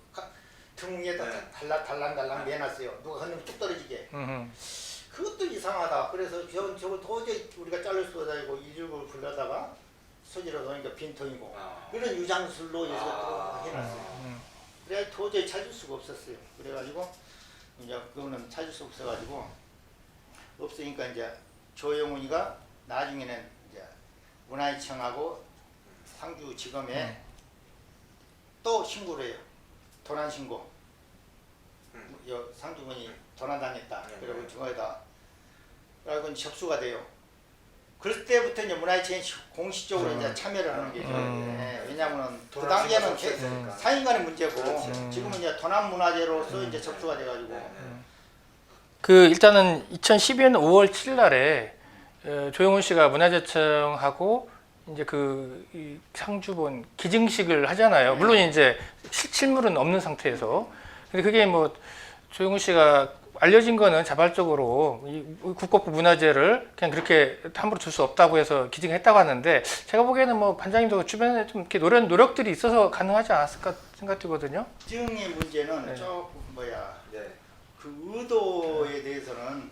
C: 등 위에다
B: 네.
C: 달랑달랑 내놨어요. 누가 건너면 뚝 떨어지게. 그것도 이상하다. 그래서 저거 도저히 우리가 자를 수 없다고 이죽을 굴려다가 서지러 놓으니까 빈통이고 이런 유장술로 해서 해놨어요. 그래 도저히 찾을 수가 없었어요. 그래가지고 이제 그거는 찾을 수 없어가지고 없으니까 이제 조영훈이가 나중에는 이제 문화유치청하고 상주지검에 또 신고를 해요. 도난 신고. 상주군이 도난당했다. 그리고 중앙에다 그리고 접수가 돼요. 그럴 때부터 이제 문화유치청이 공식적으로 이제 참여를 하는 게죠. 네, 왜냐하면 그 당시에는 사인간의 문제고 지금은 이제 도난문화재로서 이제 접수가 돼가지고.
A: 그 일단은 2012년 5월 7일 날에 조영훈 씨가 문화재청하고 이제 이 상주본 기증식을 하잖아요. 물론 이제 실물은 없는 상태에서. 근데 그게 뭐 조영훈 씨가 알려진 거는 자발적으로 이 국곡부 문화재를 그냥 그렇게 함부로 줄 수 없다고 해서 기증했다고 하는데 제가 보기에는 뭐 반장님도 주변에 좀 이렇게 노력들이 있어서 가능하지 않았을까 생각되거든요.
C: 기증의 문제는
A: 네.
C: 조금
B: 네.
C: 그 의도에 대해서는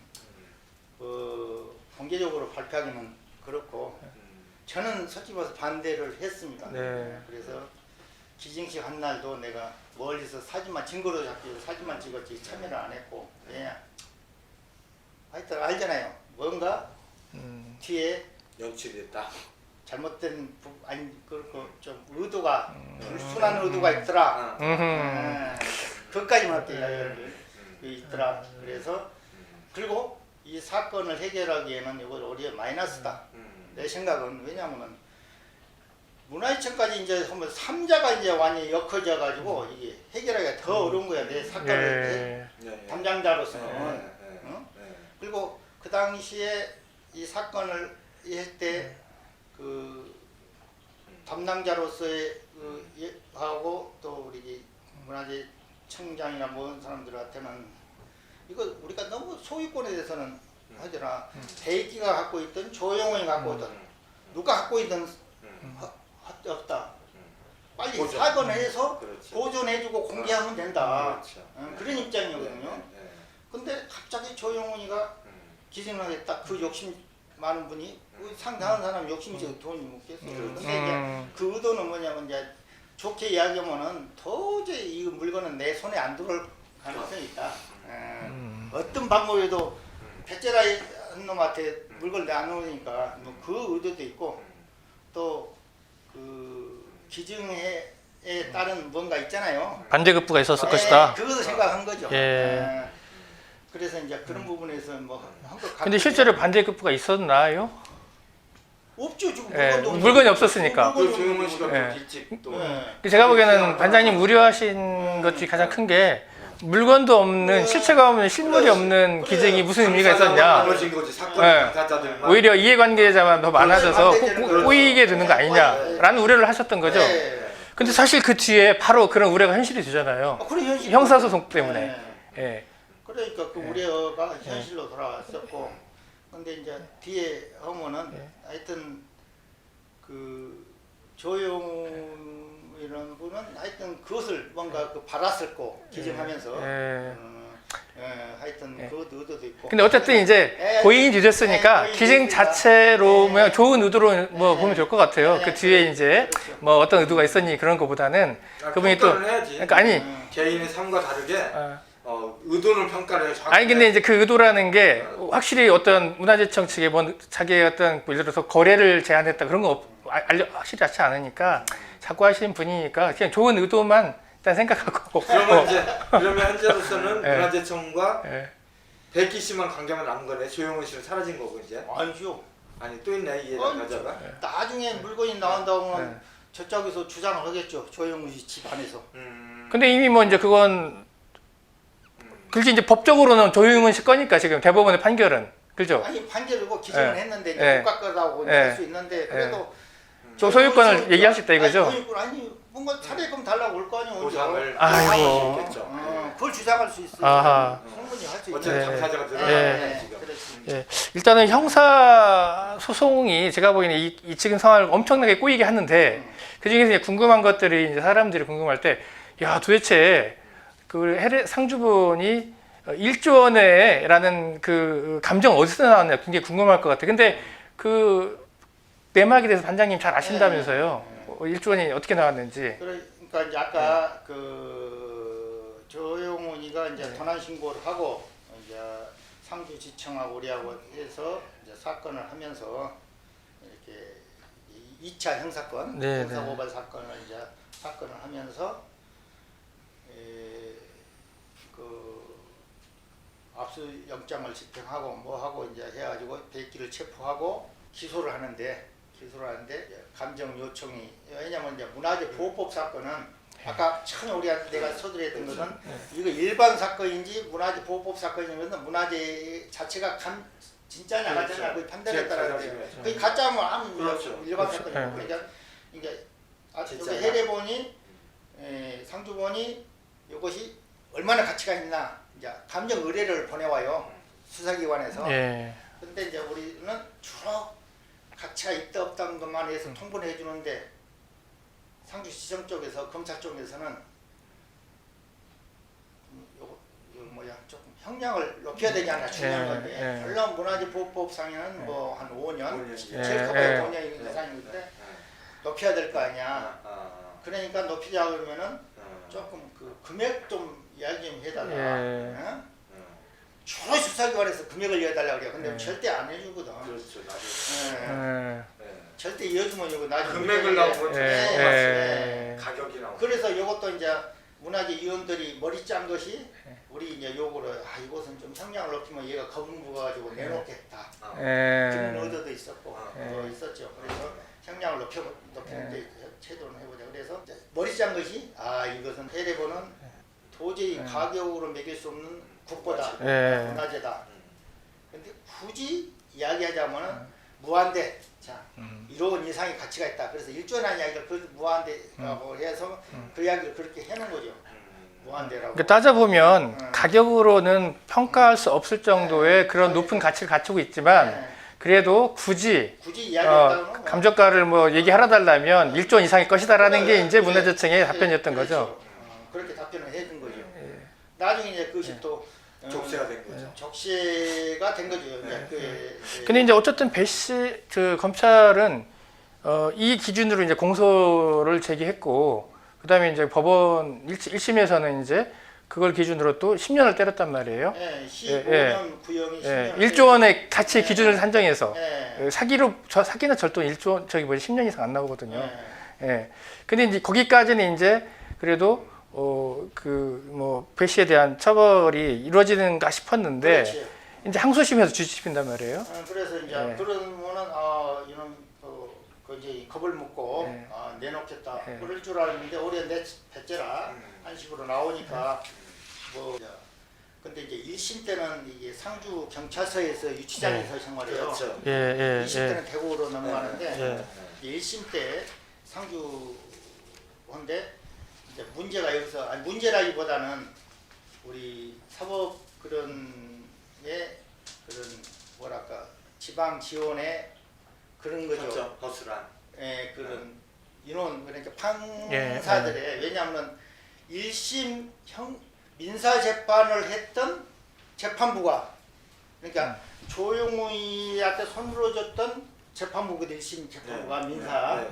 C: 공개적으로 발표하기는 그렇고 저는 솔직히 말해서 반대를 했습니다.
A: 네.
C: 그래서 기증식 한 날도 내가 멀리서 사진만 증거로 잡기 위해서 사진만 찍었지 참여를 안 했고 왜냐 하여튼 알잖아요. 뭔가 뒤에
B: 연출됐다.
C: 잘못된 아니 그렇고 좀 의도가 불순한 의도가 있더라. 그것까지만 할게 있더라. 그래서 그리고 이 사건을 해결하기에는 이걸 오히려 마이너스다. 내 생각은 왜냐하면은 문화유치청까지 이제 하면 3자가 이제 완전히 엮어져 가지고 이게 해결하기가 더 어려운 거야. 내 사건을 담당자로서는. 그리고 그 당시에 이 사건을 할 때 그 담당자로서의 하고 또 우리 문화재청장이나 모든 사람들한테는 이거 우리가 너무 소유권에 대해서는 하더라. 대기가 갖고 있던 조영훈이 갖고 있던 누가 갖고 있던 없다. 빨리
B: 보존.
C: 사건해서
B: 그렇죠.
C: 보존해주고 공개하면 된다.
B: 그렇죠.
C: 그런 입장이거든요. 근데 갑자기 조영훈이가 기증을 하겠다. 그 욕심 많은 분이 상당한 사람 욕심이 돈이 묻겠어요. 근데 이제 그 의도는 뭐냐면 이제 좋게 이야기하면은 도저히 이 물건은 내 손에 안 들어올 가능성이 있다. 어떤 방법에도 배째라 한 놈한테 물건을 내놓으니까 뭐 그 의도도 있고 또 그 기증에 따른 뭔가 있잖아요.
A: 반대급부가 있었을 것이다.
C: 그것도 생각한 거죠.
A: 예.
C: 그래서 이제 그런 부분에서 뭐 한국
A: 근데 실제로 반대급부가 있었나요?
C: 없죠. 지금
A: 예,
C: 물건도
A: 물건이 없었으니까.
B: 그 조영훈 씨가
A: 예.
B: 또 일찍 또
A: 제가 보기에는 반장님 우려하신 것 중에 가장 큰 게 물건도 없는 실체가 없는 실물이 없는 기증이 무슨 의미가 있었냐.
B: 나눠진 거지. 사건
A: 예.
B: 당사자들만.
A: 오히려 이해관계자만 더 많아져서 꼬이게 되는 거 아니냐라는 우려를 하셨던 거죠. 근데 사실 그 뒤에 바로 그런 우려가 현실이 되잖아요.
C: 그런 현실
A: 형사소송 때문에. 예.
C: 그러니까 그 우려가 현실로 돌아왔었고, 근데 이제 뒤에 하면은 하여튼 그 조용이라는 분은 하여튼 그것을 뭔가 그 바랐을 거 기증하면서 하여튼 그 의도도 있고.
A: 근데 어쨌든 이제 고인이 되셨으니까 기증 자체로 뭐 좋은 의도로 뭐 보면 좋을 것 같아요. 그 뒤에 이제 뭐 어떤 의도가 있었니 그런 거보다는 그분이 또 그러니까 아니
B: 개인의 삶과 다르게 의도를 평가를 해요.
A: 아니 근데 이제 그 의도라는 게 확실히 어떤 문화재청 측에 뭐 자기의 어떤 뭐 예를 들어서 거래를 제한했다 그런 거 확실히 하지 않으니까 자꾸 하시는 분이니까 그냥 좋은 의도만 일단 생각하고.
B: 그러면 현재로서는
A: 예.
B: 문화재청과
A: 예.
B: 백기 씨만 관계만 남은 거네. 조용훈 씨는 사라진 거고 이제.
C: 아니죠.
B: 아니 또 있네 이 여자가.
C: 나중에 물건이 나온다고 하면
A: 예.
C: 저쪽에서 주장을 하겠죠. 조영우 씨 집안에서.
A: 근데 이미 뭐 이제 그건 그게 이제 법적으로는 조용은 씨 거니까 지금 대법원의 판결은 그죠?
C: 아니 판결이고 기소는
A: 예.
C: 했는데
A: 예.
C: 국가 거라고
A: 예.
C: 할 수 있는데 그래도
A: 저 소유권을 얘기할 수 있다 이거죠?
C: 아니, 소유권 아니 뭔가 차례금 달라고 올 거 아니에요.
B: 보상을
A: 아이고.
B: 할 수 있겠죠.
C: 그걸 주장할 수 있어요.
A: 아하.
C: 충분히 할 수 있죠.
B: 어쨌든
A: 예.
B: 당사자가
A: 예.
B: 드러나네 지금.
C: 그렇습니다.
A: 예. 일단은 형사 소송이 제가 보기에는 이 지금 상황을 엄청나게 꼬이게 하는데 그 중에서 이제 궁금한 것들이 이제 사람들이 궁금할 때, 야 도대체 그 상주분이 1조 원에라는 그 감정 어디서 나왔냐 굉장히 궁금할 것 같아요. 근데 그 내막에 대해서 반장님 잘 아신다면서요? 1조 원이 어떻게 나왔는지.
C: 그러니까 이제 아까 그 조용훈이가 이제 도난 신고를 하고 이제 상주지청하고 우리하고 해서 이제 사건을 하면서 이렇게 2차 형사건,
A: 네,
C: 형사고발 사건을 이제 사건을 하면서 그 압수영장을 집행하고 뭐 하고 이제 해가지고 백기를 체포하고 기소를 하는데 감정 요청이 왜냐면 이제 문화재 보호법 사건은 아까 처음에 우리한테 내가 서두르했던 것은 이거 일반 사건인지 문화재 보호법 사건이면 문화재 자체가 진짜냐 가짜냐 그 판단에 따라 그 가짜면 아무 일반 사건이고 그러니까 이게 여기 해례본이 상주본이 이것이 얼마나 가치가 있나 이제 감정 의뢰를 보내와요 수사기관에서.
A: 예.
C: 근데 이제 우리는 주로 가치가 있다 없다는 것만 해서 통보를 해주는데 상주시청 쪽에서 검찰 쪽에서는 요거 조금 형량을 높여야 되지 않나 중요한 건데 물론 문화재보호법상에는 뭐 한 5년 제일 커봐야 5년 이상인데 높여야 될 거 아니야. 그러니까 높이자 그러면은 조금 그 금액 좀 이야기 좀 해달라. 주로 수사기관에서 금액을 이어달라고 그래요. 근데 절대 안 해주거든.
B: 그렇죠. 나중에.
C: 절대 이어주면 이거 나중에
B: 금액을 나오고
C: 가격이 나오고. 그래서 이것도 이제 문화재위원들이 머리 짠 것이 우리 이제 요거를 이것은 좀 형량을 높이면 얘가 겁을 먹어가지고 내놓겠다. 그런 의도도 있었고 있었죠. 그래서 형량을 높이는데 제도는 해보자. 그래서 머리 짠 것이 이것은 해례본은 도저히 가격으로 매길 수 없는 국보다 문화재다. 근데 굳이 이야기하자면은 무한대. 자, 1억 이상의 가치가 있다. 그래서 1조라는 이야기를 그 무한대라고 해서 그 이야기를 그렇게 해놓은 거죠. 무한대라고.
A: 그러니까 따져보면 가격으로는 평가할 수 없을 정도의 그런 높은 가치를 갖추고 있지만 그래도 굳이
C: 이야기한다면
A: 감정가를 뭐 얘기하러 달라면 1조 원 이상의 것이다라는 게 이제 문화재청의 답변이었던 거죠.
C: 그렇게 답변을 해준 거죠. 나중에 이제 그것이 또
B: 족쇄가 된 거죠.
C: 족쇄가 된 거죠.
A: 근데 이제 어쨌든 배 씨 그 검찰은 이 기준으로 이제 공소를 제기했고 그다음에 이제 법원 1심에서는 이제 그걸 기준으로 또 10년을 때렸단 말이에요.
C: 15년 구형이 10년.
A: 1조 원의 가치 기준을 산정해서 사기나 절도 1조 10년 이상 안 나오거든요. 근데 이제 거기까지는 이제 그래도 배 씨에 대한 처벌이 이루어지는가 싶었는데
C: 그렇지.
A: 이제 항소심에서 뒤집힌단 말이에요.
C: 그래서 이제 그러면은 이런 그 이제 겁을 먹고 내놓겠다 그럴 줄 알았는데 올해 내 배째라 한식으로 나오니까 근데 이제 1심 때는 이게 상주 경찰서에서 유치장에서 생활해요.
B: 그렇죠.
C: 2심 때는 대구로 넘어가는데 1심 때 상주 한데 이제 문제가 여기서 문제라기보다는 우리 사법 그런 뭐랄까 지방 지원의 그런 거죠.
B: 허술한.
C: 그런 인원 그러니까 판사들의 왜냐하면 1심 민사 재판을 했던 재판부가 그러니까 조용우이한테 손으로 줬던 재판부가 1심 재판부가 민사.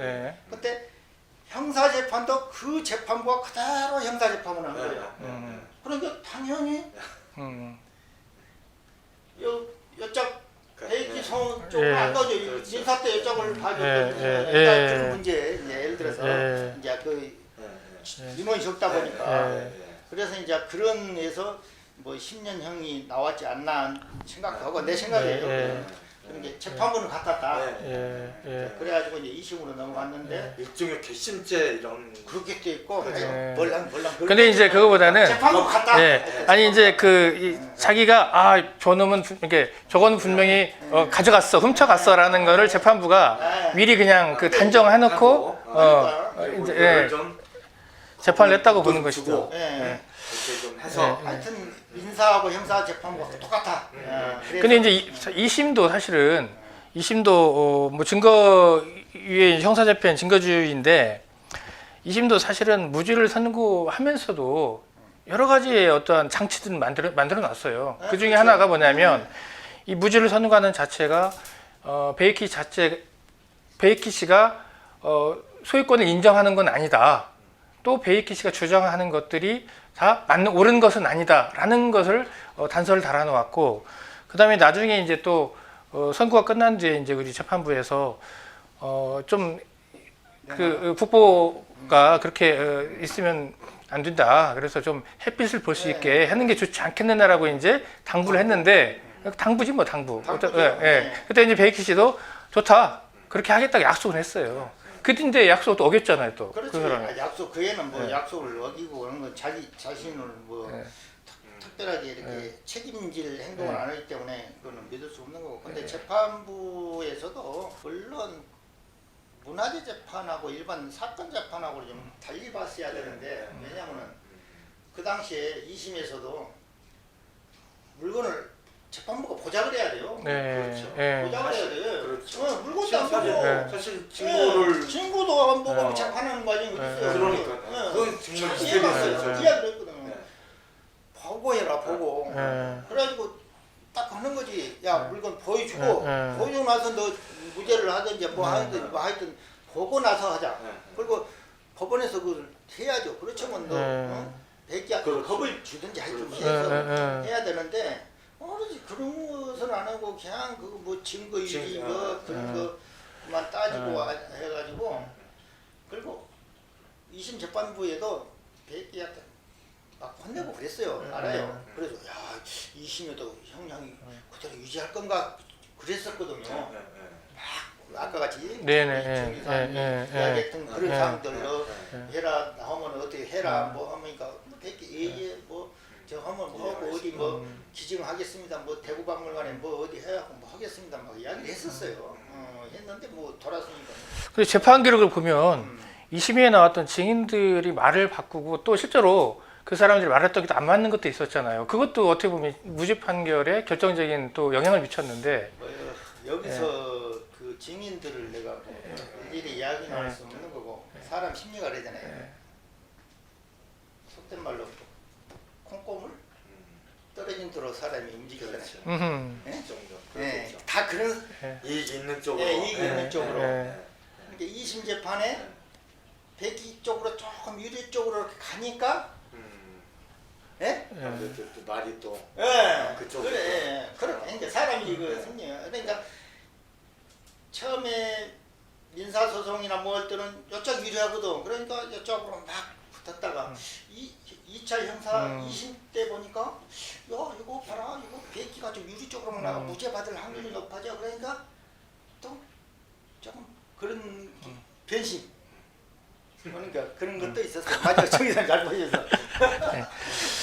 C: 그때 형사 재판도 그 재판부가 그대로 형사 재판을 한 거예요. 그러니까 당연히 여쪽 대기 성 쪽을 안 가죠. 민사 때 여쪽을 봐줬거든요. 그런 문제 예를 들어서 이제 인원이 적다 보니까
A: 예.
C: 그래서 이제 그런 에서 뭐 10년형이 나왔지 않나 생각하고 내 생각이에요.
A: 예.
C: 그런 게 재판부는 같았다.
A: 예. 예.
C: 그래가지고 이제 2심으로 넘어갔는데
B: 일종의 괘씸죄 이런
C: 그렇게 돼 있고
A: 예.
C: 멀랑
A: 근데 이제 그거보다는
C: 재판부 같다.
A: 예. 아니 이제 자기가 저놈은 이렇게 저건 분명히 가져갔어, 훔쳐갔어라는 거를 재판부가 미리 그냥 그 단정해놓고 이제
B: 예. 좀
A: 재판을 했다고 보는
B: 좀
A: 것이죠.
B: 주고
C: 예.
B: 이렇게 좀 해서
C: 하여튼 민사하고 형사 재판부가 똑같아. 그래서
A: 근데 이제 2심도 사실은 2심도 뭐 증거 위에 형사재판 증거주의인데 2심도 사실은 무죄를 선고하면서도 여러 가지의 어떠한 장치들을 만들어 놨어요. 그 중에 하나가 뭐냐면 이 무죄를 선고하는 자체가 베이키 씨가 소유권을 인정하는 건 아니다. 또 베이키 씨가 주장하는 것들이 다 옳은 것은 아니다라는 것을 단서를 달아놓았고, 그 다음에 나중에 이제 또 선고가 끝난 뒤에 이제 우리 재판부에서 좀 그 국보가 그렇게 있으면 안 된다. 그래서 좀 햇빛을 볼 수 있게 하는 게 좋지 않겠느냐라고 이제 당부를 했는데 당부지 뭐 당부. 그때 이제 베이키 씨도 좋다. 그렇게 하겠다고 약속을 했어요. 그때 약속도 어겼잖아요 또.
C: 그렇지.
A: 그 사람이.
C: 약속 그 애는 뭐 약속을 어기고 그런 건 자기 자신을 뭐 특별하게 이렇게 책임질 행동을 안 하기 때문에 그거는 믿을 수 없는 거고. 근데 재판부에서도 물론 문화재 재판하고 일반 사건 재판하고 좀 달리 봤어야 되는데 왜냐하면은 그 당시에 2심에서도 물건을 재판부가 보장을 해야 돼요.
A: 그렇죠.
C: 보장을 해야 돼.
B: 그렇죠.
C: 물건도 안 보고
B: 사실 증거를
C: 증거도 안 보고 재판하는 과정이 있어요.
B: 그러니까 그건 정말
C: 이해했어요.
B: 이해됐어요.
C: 이해를 했거든요. 보고해라 보고.
A: 예.
C: 그래가지고 딱 하는 거지. 야 물건 보여주고 보여주고 나서 너 무죄를 하든지 뭐 하여튼 보고 나서 하자. 그리고 법원에서 그걸 해야죠. 그렇지만 너 백기한테 겁을 주든지 하여튼 해서 해야 되는데 그런 것은 안 하고 그냥 그 뭐 증거유지 그런 거만 따지고 해가지고 그리고 2심 재판부에도 백기한테 막 혼내고 그랬어요. 알아요. 그래서 야 2심에도 형량이 그대로 유지할 건가 그랬었거든요. 막 아까 같이 이야기했던 그런 사항들로 해라 나오면 어떻게 해라 뭐 하니까 백기 저 하면 뭐 하고 어디 뭐 기증하겠습니다. 뭐 대구박물관에 뭐 어디 해갖고 뭐 하겠습니다. 막 이야기를 했었어요. 했는데 뭐 돌아서니까.
A: 근데 재판 기록을 보면 2심에 나왔던 증인들이 말을 바꾸고 또 실제로 그 사람들이 말했던 게 안 맞는 것도 있었잖아요. 그것도 어떻게 보면 무죄 판결에 결정적인 또 영향을 미쳤는데.
C: 여기서 그 증인들을 내가 뭐 일일이 이야기는 할 수 없는 거고 사람 심리가 그러잖아요. 속된 말로 콩고물 떨어진 대로 사람이 움직이잖아요. 다 그런
B: 이익이 있는 쪽으로.
C: 이익이 있는 쪽으로. 그러니까 2심 재판에 백기 쪽으로 조금 유리 쪽으로 이렇게 가니까
B: 또 말이 또 그쪽으로.
C: 그래. 그러니까 사람이 그 생겨요. 그러니까 처음에 민사소송이나 뭐 할 때는 이쪽 유리하거든. 그러니까 이쪽으로 막 붙었다가 2차 형사 2심 때 보니까 야 이거 봐라 이거 백기가 좀 유리 쪽으로 나가 무죄 받을 확률이 높아져. 그러니까 또 조금 그런 변심. 그러니까 그런 것도 있었어. 맞아, 정의선 잘 보셔서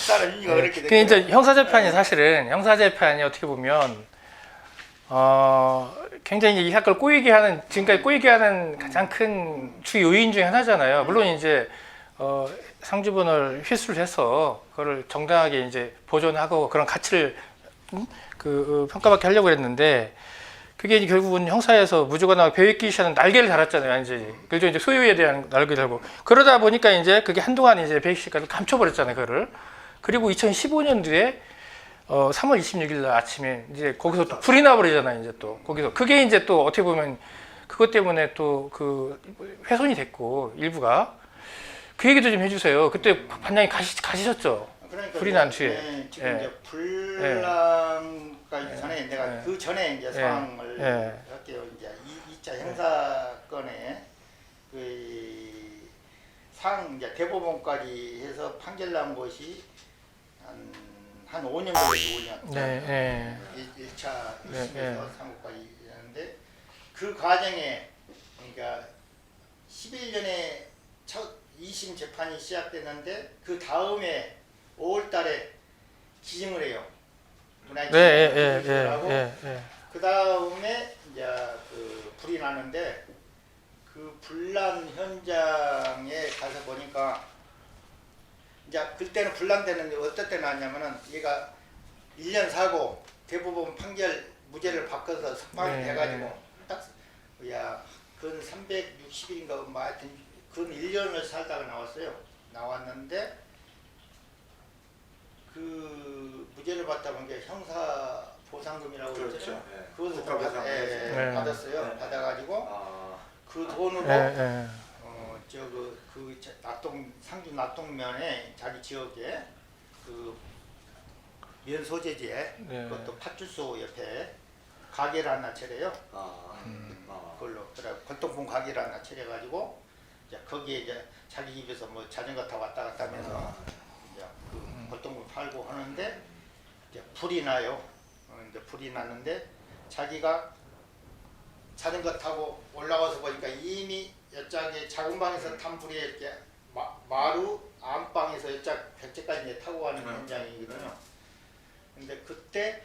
C: 사람 인기가 그렇게
A: 그 이제 형사재판이 사실은 형사재판이 어떻게 보면 굉장히 이 사건을 꼬이게 하는 지금까지 꼬이게 하는 가장 큰 주 요인 중에 하나잖아요. 물론 이제 상주분을 회수를 해서 그거를 정당하게 이제 보존하고 그런 가치를 평가받게 하려고 했는데 그게 이제 결국은 형사에서 무죄가 베이키 씨는 날개를 달았잖아요, 완전히. 그래서 이제 소유에 대한 날개를 달고 그러다 보니까 이제 그게 한동안 이제 베이키 씨까지 감춰버렸잖아요, 그거를. 그리고 2015년도에 3월 26일 날 아침에 이제 거기서 또 불이 나버리잖아요, 이제 또 거기서 그게 이제 또 어떻게 보면 그것 때문에 또 그 훼손이 됐고 일부가 그 얘기도 좀 해주세요. 그때 반장이 가시셨죠?
C: 그러니까
A: 불이 난 뒤에.
C: 지금 이제 불난까지 전에 내가 그 전에 이제 상황을 할게요. 이제 2차 형사건에 그 이제 대법원까지 해서 판결 난 것이 한 5년 걸렸죠. 5년.
A: 네,
C: 1차
A: 네,
C: 1심에서
A: 네.
C: 상고까지 하는데 그 과정에 그러니까 11년에 첫 2심 재판이 시작됐는데 그 다음에 5월 달에 기증을 해요. 그 다음에 이제 그 불이 나는데 그 불난 현장에 가서 보니까 이제 그때는 불난되는데 어떨 때 나왔냐면은 얘가 1년 사고 대법원 판결 무죄를 바꿔서 석방이
A: 네,
C: 돼가지고 딱 근 360일인가 뭐 하여튼 근 1년을 살다가 나왔어요. 나왔는데 그 무죄를 받다 보니까 형사 보상금이라고
B: 그렇죠.
C: 그랬잖아요.
B: 예.
C: 그것을
B: 국가보상.
C: 받았어요.
B: 네.
C: 받아가지고 그 돈으로 그 상주 낙동면에 자기 지역에 그 면소재지에 그것도 파출소 옆에 가게를 하나 차려요. 그걸로 그래 골동품 가게를 하나 차려가지고 이제 거기에 이제 자기 집에서 뭐 자전거 타 왔다 갔다 하면서 이제 그 골동품 팔고 하는데 이제 불이 나요. 이제 불이 났는데 자기가 자전거 타고 올라가서 보니까 이미 여짝에 작은 방에서 탄 불이 이렇게 마루 안방에서 여짝 백제까지 이제 타고 가는 현장이거든요. 근데 그때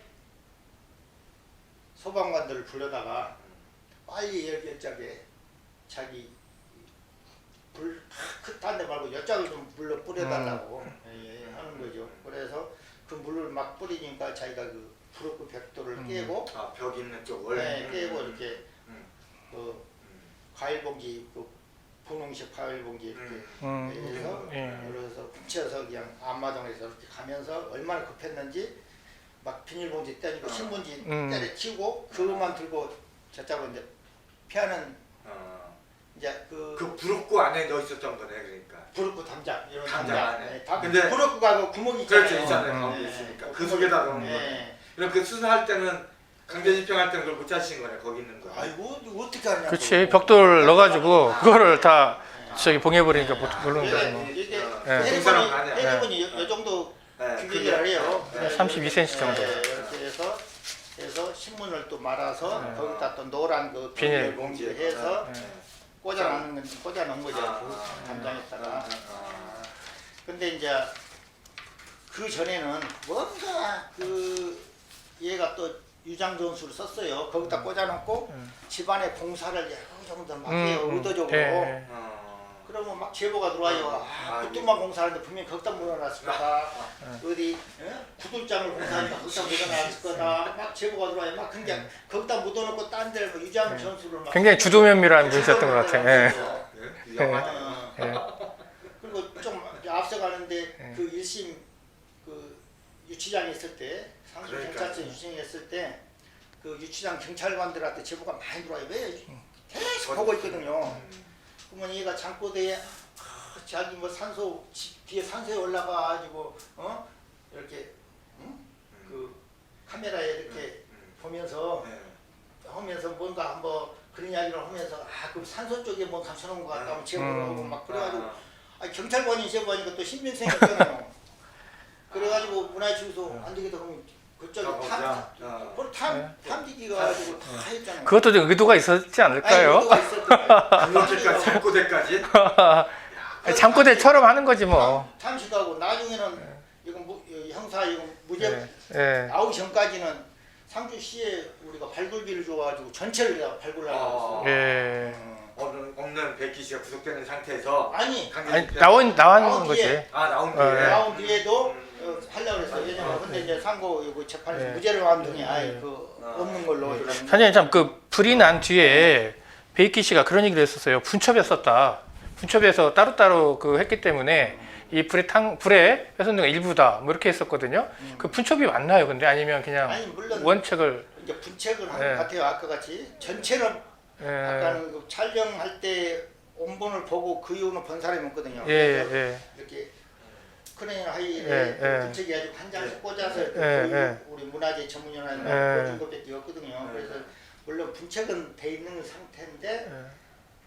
C: 소방관들을 불러다가 빨리 여기 여짝에 자기 불 딴 데 말고 여짝을 좀 불러 뿌려달라고 하는 거죠. 그래서 그 물을 막 뿌리니까 자기가 그 불었고 벽돌을 깨고
B: 벽 있는 쪽을
C: 깨고 이렇게 과일 봉지 그 분홍색 과일 봉지 이렇게 해서 그래서 붙여서 그냥 앞마당에서 이렇게 가면서 얼마나 급했는지 막 비닐봉지 떼니까 신문지 때려치고 그것만 들고 저쪽으로 이제 피하는 이제 그
B: 부럽고 안에 넣어 있었던 거네. 그러니까
C: 부럽고 담장 이런
B: 담장 안에.
C: 근데 부럽고가 그 구멍이 있잖아요.
B: 그렇죠. 있잖아요. 거기 있으니까 그 속에다 넣은 거. 그럼 그 수사할 때는 강제 집행할 때는 그걸 못 찾으신 거네. 거기 있는 거.
C: 아이고 어떻게 하냐.
A: 그렇지. 벽돌 넣어가지고 그거를 다 저기 봉해버리니까 모르는 거지 뭐.
C: 이게
B: 사람
C: 해리본이 이 정도 규격이라 해요.
A: 32cm 정도.
C: 이렇게 해서 신문을 또 말아서 거기다 또 노란 그
A: 비닐
C: 봉지를 해서 꽂아놓은 거죠. 그 담장에다가. 근데 이제 그 전에는 뭔가 그 얘가 또 유장 전술을 썼어요. 거기다 꽂아놓고 집안에 공사를 여러 정도 막 해요. 의도적으로. 그러면 막 제보가 들어와요. 구두막 공사하는데 분명히 거기다 묻어놨을 거다. 어디 구들장을 공사하니까 거기다 묻어놨을 거다. 막 제보가 들어와요. 막 그냥 거기다 묻어놓고 딴 데를 뭐 유장 전술을 막
A: 굉장히 주도면밀한 분이셨던 것 같아.
C: 그리고 좀 앞서가는데 그 1심 그 유치장에 있을 때 상주 경찰서 유치장에 있을 때 그 유치장 경찰관들한테 제보가 많이 들어와요. 왜 계속 보고 있거든요. 그러면 얘가 잠꼬대에 자기 뭐 산소 뒤에 산소에 올라가가지고 이렇게 그 카메라에 이렇게 보면서 하면서 뭔가 한번 그런 이야기를 하면서 그 산소 쪽에 뭐 감춰놓은 것 같다고 제보를 하고 막 그래가지고 경찰관이 제보하니까 또 신빙성이 없잖아요. 그래가지고 문화주소 안 되겠다 그러면 그쪽에 탐지기가 가지고 다 했잖아요.
A: 그것도 좀 의도가 있었지 않을까요?
B: 그렇게까지 잠꼬대까지?
A: 잠꼬대처럼 하는 거지 뭐.
C: 탐지하고 나중에는 이건 형사 이건 무죄 나오기 전까지는 상주시에 우리가 발굴비를 줘가지고 전체를 다 발굴하고 있어요.
B: 없는 백기 씨가 구속되는 상태에서
C: 아니
A: 나온 거지.
B: 나온
C: 뒤에도 하려고 그랬어요. 왜냐면 근데 이제 상고 이거 재판에서 무죄를 나왔더니 없는 걸로.
A: 사장님 참 그 불이 난 뒤에 베이키 씨가 그런 얘기를 했었어요. 분첩이었었다. 분첩에서 따로따로 그 했기 때문에 이 불에 훼손된 일부다. 뭐 이렇게 했었거든요. 그 분첩이 맞나요? 근데 아니면 그냥
C: 물론
A: 원책을
C: 이제 분책을 한 것 같아요. 아까 같이 전체는 아까는 그 촬영할 때 원본을 보고 그 이후는 본 사람이 없거든요. 이렇게 크레인 하이에 분책이 아주 한 장씩 꽂아서 우리 문화재 전문연합에 꽂은 것밖에 없거든요. 그래서 물론 분책은 돼 있는 상태인데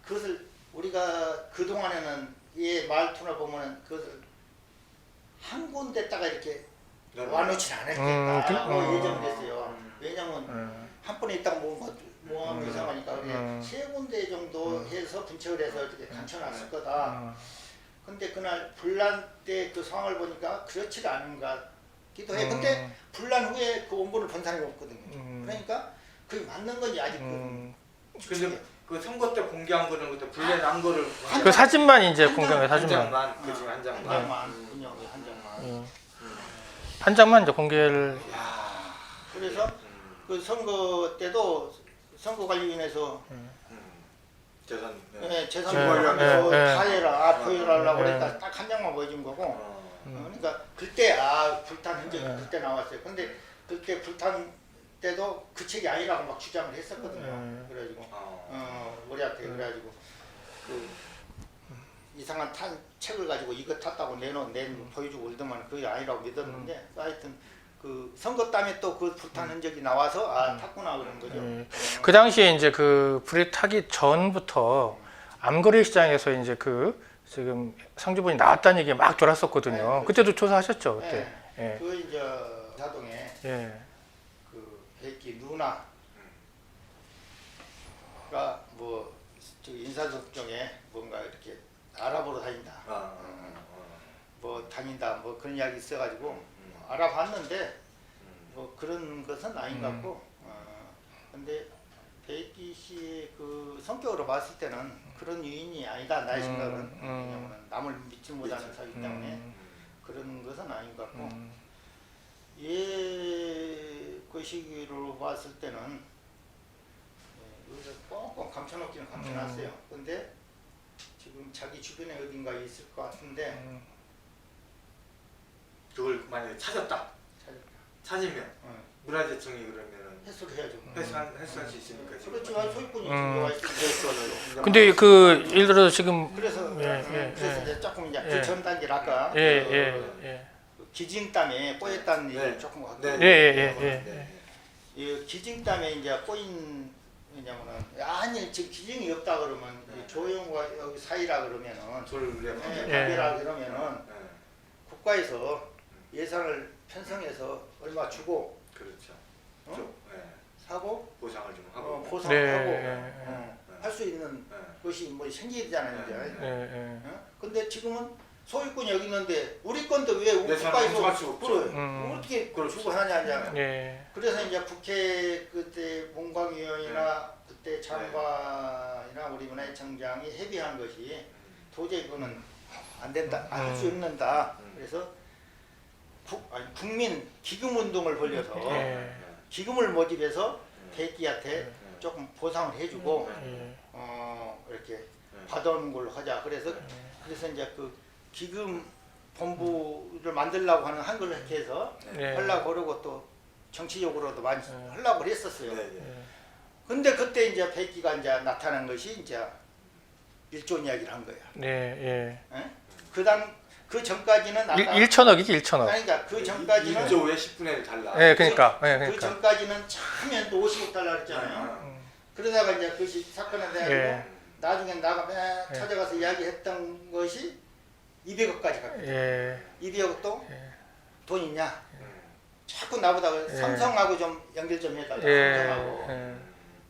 C: 그것을 우리가 그 동안에는 얘 말투나 보면은 그 한 군데다가 이렇게 와놓진 않을 거라고 예정을 했어요. 왜냐면 한 번에 있다가 뭐 하면 이상하니까 그래 세 군데 정도 해서 분척을 해서 이렇게 감춰놨을 거다. 근데 그날 분란 때 그 상황을 보니까 그렇지가 않은가 기도 해. 근데 분란 후에 그 원본을 본 사람이 없거든요. 그러니까 그게 맞는 건지 아직
B: 근데 그 선거 때 공개한 거는 그때 불려난 거를
A: 그 사진만 이제 공개해
B: 한
A: 사진만.
B: 장만 그중 한
C: 한
B: 장만.
C: 장만 분명히 한 장만.
A: 한 장만 이제 공개를.
C: 그래서 그 선거 때도 선거관리위원회에서
B: 재산.
C: 재산
A: 네,
C: 보호하면서
A: 네, 네.
C: 다 해라 보여달라고
A: 네.
C: 그러니까 딱 한 장만 보여준 거고 그러니까 그때 불탄 흔적이 그때 나왔어요. 근데 그때 불탄 때도 그 책이 아니라고 막 주장을 했었거든요. 그래가지고 우리한테 그래가지고 그 이상한 책을 가지고 이거 탔다고 보여주고 그러더만 그게 아니라고 믿었는데 하여튼 그 선거 땀에 또 그 불탄 흔적이 나와서 탔구나 그런 거죠.
A: 그 당시에 이제 그 불이 타기 전부터 암거래 시장에서 이제 그 지금 상주본이 나왔다는 얘기 막 돌았었거든요.
C: 네,
A: 그때도 조사하셨죠, 그때. 예.
C: 그 이제 자동에
A: 예.
C: 그 백기 누나가 뭐 저기 인사동에 뭔가 이렇게 알아보러 다닌다. 뭐 다닌다. 뭐 그런 이야기 있어가지고 알아봤는데 뭐 그런 것은 아닌 것 같고. 근데 백기 씨의 그 성격으로 봤을 때는 그런 유인이 아니다. 나의 생각은. 왜냐면 남을 믿지 못하는 사기 때문에 그런 것은 아닌 것 같고. 그 시기로 봤을 때는 여기서 꽁꽁 감춰놓기는 감춰놨어요. 근데 지금 자기 주변에 어딘가 있을 것 같은데
B: 그걸 만약에 찾으면 문화재청이 그러면은
C: 해소를 해야죠.
B: 회수할 수 있으니까.
C: 그렇지만 소유권이 들어와 있으니까.
A: 근데 그 예를 들어서 지금
C: 그래서 그래서 이제 조금 이제 그 전 단계를 아까
A: 예.
C: 기증땀에 꼬였다는 얘기를 조금 하고 이 기증땀에 이제 꼬인 왜냐면은 아니 지금 기증이 없다 그러면 조용과 여기 사이라 그러면은 답이라 그러면은 국가에서 예산을 편성해서 얼마 주고
B: 그렇죠.
C: 사고
B: 보상을 좀 하고
C: 보상하고 할 수 있는 것이 뭐 생기게 되잖아요 이제. 근데 지금은 소유권이 여기 있는데 우리 건데 왜 국가에서 그래 어떻게 주고 하냐 이제. 그래서 이제 국회 그때 문광위원이나 그때 장관이나 우리 문화청장이 협의한 것이 도저히 그거는 안 된다, 할 수 없는다. 그래서 국민 기금 운동을 벌려서 기금을 모집해서 백기한테 조금 보상을 해주고 이렇게 받아오는 걸로 하자. 그래서 이제 그 기금 본부를 만들려고 하는 한글을 이렇게 해서 하려고 그러고 또 정치적으로도 많이 하려고 했었어요. 근데 그때 이제 백기가 이제 나타난 것이 이제 일존 이야기를 한 거예요. 그 전까지는 아까
A: 1천억이지 1천억.
C: 그러니까 그 전까지는
B: 1조 왜 10분의 1 달라.
A: 그러니까.
C: 그 전까지는 참여한 50억 달러 그랬잖아요. 그러다가 이제 그것이 사건이 돼가지고 나중에 나가 찾아가서 이야기했던 것이 200억까지 갔거든요. 200억도 돈 있냐? 자꾸 나보다 삼성하고 좀 연결 좀 해달라. 삼성하고.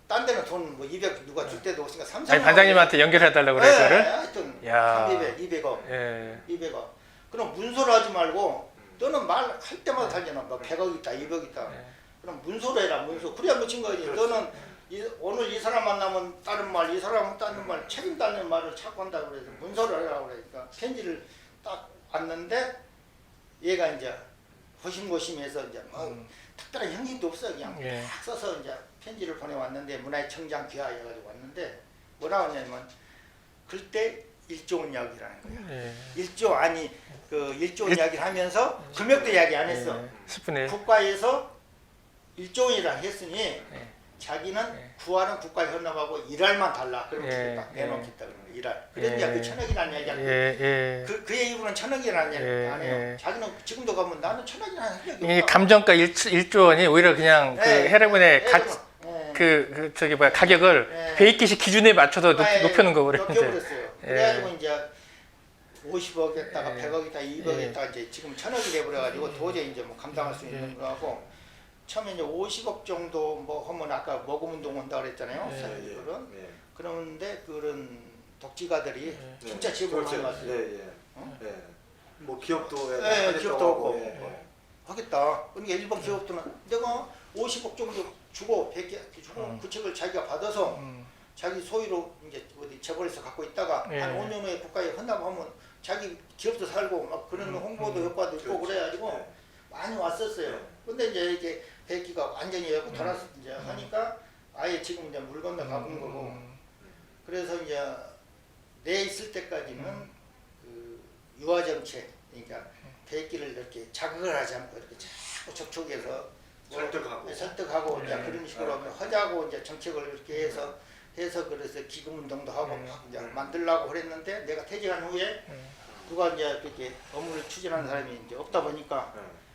C: 딴 데는 돈 뭐 200 누가 줄 때도 없으니까 삼성.
A: 아니 반장님한테 연결해달라고 그래 그거를.
C: 하여튼
A: 야.
C: 200억. 200억. 그럼 문서로 하지 말고 너는 말할 때마다 달잖아. 뭐 100억 있다, 200억 있다. 그럼 문서로 해라. 문서. 그래야 묻힌 거지. 너는 오늘 이 사람 만나면 다른 말, 이 사람은 다른 말, 책임 다는 말을 자꾸 한다고 그래서 문서를 하라고 그러니까 편지를 딱 왔는데 얘가 이제 호심호심해서 이제 뭐 특별한 형식도 없어 그냥 딱 써서 이제 편지를 보내왔는데 문화청장 귀하해가지고 왔는데 뭐라고 하냐면 그때 1조 원 이야기라는 거야. 1조 아니 그 1조 원 이야기를 하면서 금액도 이야기 안 했어.
A: 10분의 1.
C: 국가에서 1조 원이라 했으니 자기는 구하는 국가 현업하고 일할만 달라. 그러면 딱 내놓겠다 그러는 거야. 일할. 그래서 이제 그 천억이라는 이야기야. 그의 입으로는 천억이라는 이야기 안 해요. 자기는 지금도 가면 나는 천억이라는 이야기
A: 이
C: 없다.
A: 감정가 1조 원이 오히려 그냥 그 해례문의 저기 뭐야 가격을 베이키시 기준에 맞춰서 높여놓은 거고 그래.
C: 높여버렸어요. 그래가지고 이제 50억에다가
A: 예.
C: 100억에다가 200억에다가 이제 지금 1000억이 돼버려가지고 도저히 이제 뭐 감당할 수 있는 거하고 처음에 이제 50억 정도 뭐 하면 아까 모금운동 온다 그랬잖아요.
A: 예.
C: 그런
B: 예.
C: 그런데 그런 독지가들이
A: 예.
C: 진짜 지원을 많이
B: 그렇죠.
C: 왔어요.
B: 예, 예.
C: 어?
B: 예. 뭐 기업도
C: 예, 기업도 없고
B: 예, 예.
C: 하겠다. 그러니까 일반 기업들은 내가 50억 정도 주고 100개 주고 그 책을 자기가 받아서 자기 소유로 이제 어디 재벌에서 갖고 있다가
A: 예.
C: 한 5년 후에 국가에 헌납 하면 자기 기업도 살고 막 그런 홍보도 효과도 있고
B: 그렇죠.
C: 그래가지고
B: 예.
C: 많이 왔었어요.
B: 예.
C: 근데 이제 이게 배기가 완전히 열고 돌아서 이제 하니까 아예 지금 이제 물 건너 가본 거고 그래서 이제 내 있을 때까지는 그 유화 정책 그러니까 배기를 이렇게 자극을 하지 않고 이렇게 자꾸 접촉해서 설득하고 이제 그런 식으로 하자고 이제 정책을 이렇게 해서 그래서 기금 운동도 하고 막 이제 만들려고 그랬는데 내가 퇴직한 후에 누가 이제 이렇게 업무를 추진하는 사람이 이제 없다 보니까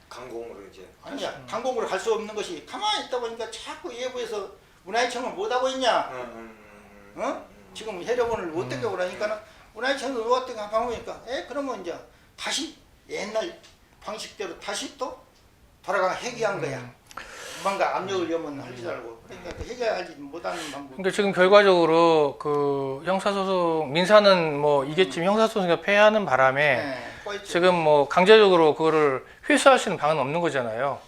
B: 강공으로 이제
C: 아니야 강공으로 갈 수 없는 것이 가만히 있다 보니까 자꾸 예부에서 문화유청을 못 하고 있냐 어? 지금 해력원을 못 떼고 그러니까 문화유청을 못 떼고 가만 보니까 그러면 이제 다시 옛날 방식대로 다시 또 돌아가 회귀한 거야. 뭔가 압력을 여면 할 줄 알고 그러니까 그 회귀하지 못하는 방법.
A: 그러니까 지금 결과적으로 그 형사소송 민사는 뭐 이게쯤 형사소송이 패하는 바람에 지금 뭐 강제적으로 그거를 회수할 수 있는 방안은 없는 거잖아요.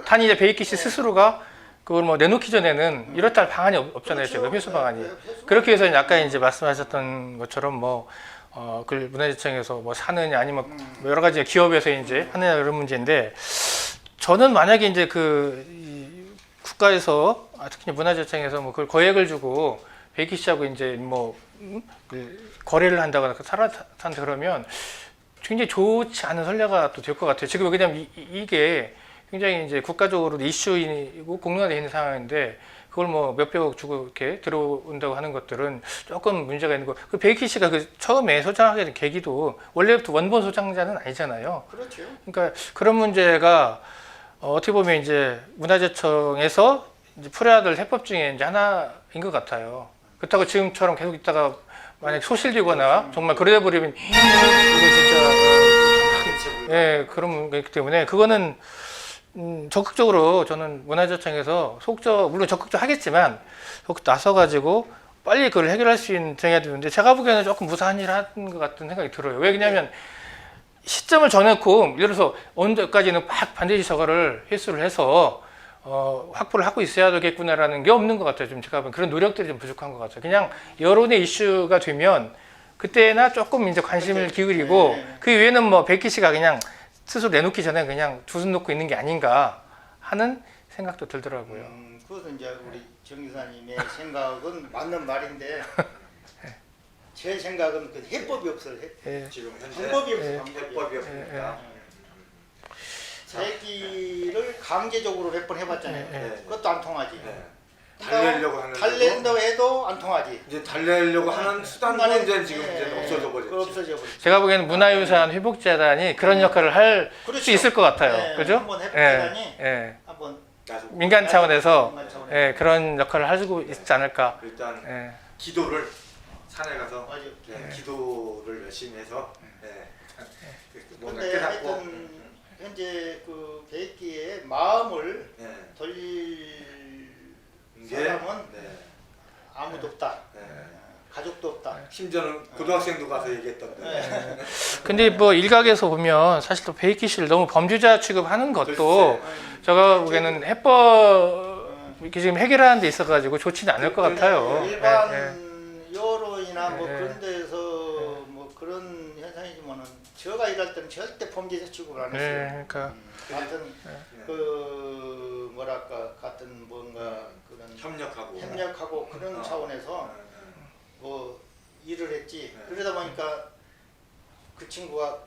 A: 단 이제 베이키 씨 스스로가 그걸 뭐 내놓기 전에는 이렇다 할 방안이 없잖아요.
C: 그렇죠.
A: 지금 회수 방안이.
C: 회수.
A: 그렇게 해서 아까 이제 말씀하셨던 것처럼 뭐 그 문화재청에서 뭐 사느냐 아니면 뭐 여러 가지 기업에서 이제 하느냐 이런 문제인데 저는 만약에 이제 이 국가에서 특히 문화재청에서 뭐 그걸 거액을 주고 베이키 씨하고 이제 뭐 그 거래를 한다거나 사람한테 그러면 굉장히 좋지 않은 선례가 또 될 것 같아요. 지금 왜냐면 이게 굉장히 이제 국가적으로 이슈이고 공론화되어 있는 상황인데 그걸 뭐 몇백억 주고 이렇게 들어온다고 하는 것들은 조금 문제가 있는 거. 그 베이키 씨가 그 처음에 소장하게 된 계기도 원래부터 원본 소장자는 아니잖아요.
C: 그렇죠.
A: 그러니까 그런 문제가 어떻게 보면 이제 문화재청에서 이제 풀어야 될 해법 중에 이제 하나인 것 같아요. 그렇다고 지금처럼 계속 있다가 만약 소실되거나 정말 그래 버리면 이거 진짜 그런 거기 때문에 그거는 적극적으로 저는 문화재청에서 물론 적극적으로 하겠지만 나서가지고 빨리 그걸 해결할 수 있는 정해야 되는데 제가 보기에는 조금 무사한 일을 한 것 같은 생각이 들어요. 왜냐하면 시점을 정해놓고 예를 들어서 언제까지는 막 반드시 저거를 회수를 해서 확보를 하고 있어야 되겠구나라는 게 없는 것 같아요. 좀 제가 보면 그런 노력들이 좀 부족한 것 같아요. 그냥 여론의 이슈가 되면 그때나 조금 이제 관심을 기울이고 그 외에는 뭐 베이키 씨가 그냥 스스로 내놓기 전에 그냥 두 손 놓고 있는 게 아닌가 하는 생각도 들더라고요.
C: 그것은 이제 우리 정 기사님의 생각은 맞는 말인데 제 생각은 그 해법이 없어요.
B: 지금 현재
C: 방법이 없어요.
B: 해법이 없습니다.
C: 배기를 강제적으로 몇 번 해봤잖아요. 그것도 안 통하지.
B: 달래려고 하는
C: 달랜다고 해도 안 통하지.
B: 이제 달래려고 하는 수단도 이제 지금 이제 없어져 버렸지.
C: 없어져 버렸지.
A: 제가 보기에는 문화유산 회복재단이 그런 역할을 할 수
C: 그렇죠.
A: 있을 것 같아요. 그죠?
C: 한번 회복재단이
A: 한번
C: 한번
A: 민간 차원에서
C: 민간 차원에서.
A: 그런 역할을 하고 있지 않을까.
B: 일단 기도를 산에 가서
C: 맞아요.
B: 기도를 열심히 해서 뭔가
C: 근데
B: 깨닫고
C: 하여튼 현재 그 배기의 마음을 돌릴 사람은 아무도 없다. 가족도 없다.
B: 심지어는 고등학생도 가서 얘기했던데.
A: 근데 뭐 일각에서 보면 사실 또 베이키 씨를 너무 범죄자 취급하는 것도 제가 보기에는 해법 이렇게 지금 해결하는 데 있어가지고 좋지는 않을 것 같아요.
C: 일반 여론이나 뭐
A: 예.
C: 그런 데서 뭐 그런 현상이지만은 제가 일할 때는 절대 범죄자 취급을 안 했어요.
A: 그러니까
C: 같은 그 뭐랄까 같은 뭔가 그런 협력하고 그런 차원에서 뭐 일을 했지. 그러다 보니까 그 친구가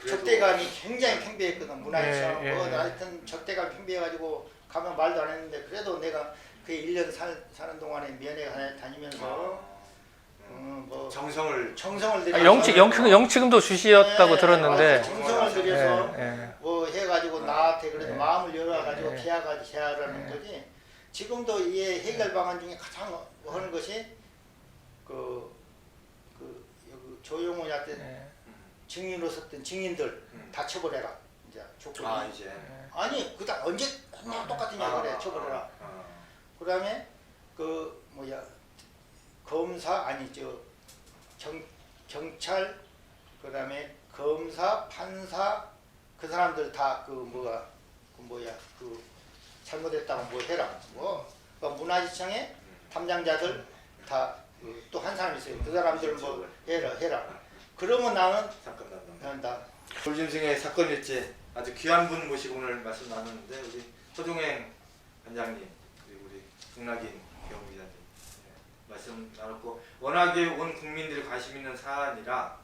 C: 적대감이 굉장히 팽배했거든. 문화유산 뭐 하여튼 적대감 팽배해가지고 가면 말도 안 했는데 그래도 내가 그 1년 사는 동안에 면회 다니면서 뭐
B: 정성을
C: 들여서
A: 영치금도 주시었다고 들었는데
C: 정성을 들여서 뭐 해가지고 나한테 그래도 마음을 열어가지고 대화를 하는 거지. 지금도 이 해결 방안 중에 가장 하는 것이 그 여기 조용훈한테 증인으로 섰던 증인들 다 처벌해라. 이제 조건이.
B: 아 이제.
C: 아니 그다 언제 그냥 똑같은 얘기를 해. 처벌해라. 그다음에 그 뭐야 검사 아니 저 경찰 그다음에 검사 판사 그 사람들 다 그 뭐야 그 잘못했다고 뭐 해라. 뭐 그러니까 문화지청에 담당자들 다 또 한 사람 있어요. 그 사람들 뭐 해라. 그러면 나는
B: 사건 담당.
C: 한다.
B: 돌짐승의 사건 일지 아주 귀한 분 모시고 오늘 말씀 나누는데 우리 서종행 관장님 그리고 우리 국낙인 경기자님 말씀 나눴고 워낙에 온 국민들이 관심 있는 사안이라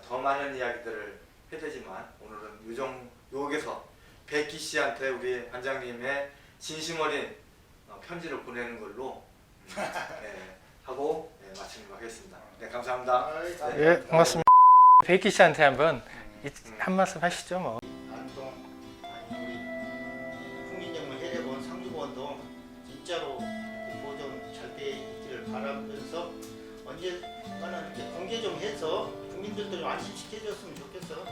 B: 더 많은 이야기들을 해야 되지만 오늘은 여기서 백기 씨한테 우리 관장님의 진심 어린 편지를 보내는 걸로 하고 마치도록 하겠습니다. 네 감사합니다.
A: 예, 고맙습니다. 백기 씨한테 한번 한 말씀 하시죠, 뭐.
C: 안동 아니 우리 국민정문 해례본 상주본도 진짜로 이렇게 보존 잘 돼 있기를 바라면서 언젠가는 이렇게 공개 좀 해서 국민들도 좀 안심시켜줬으면 좋겠어.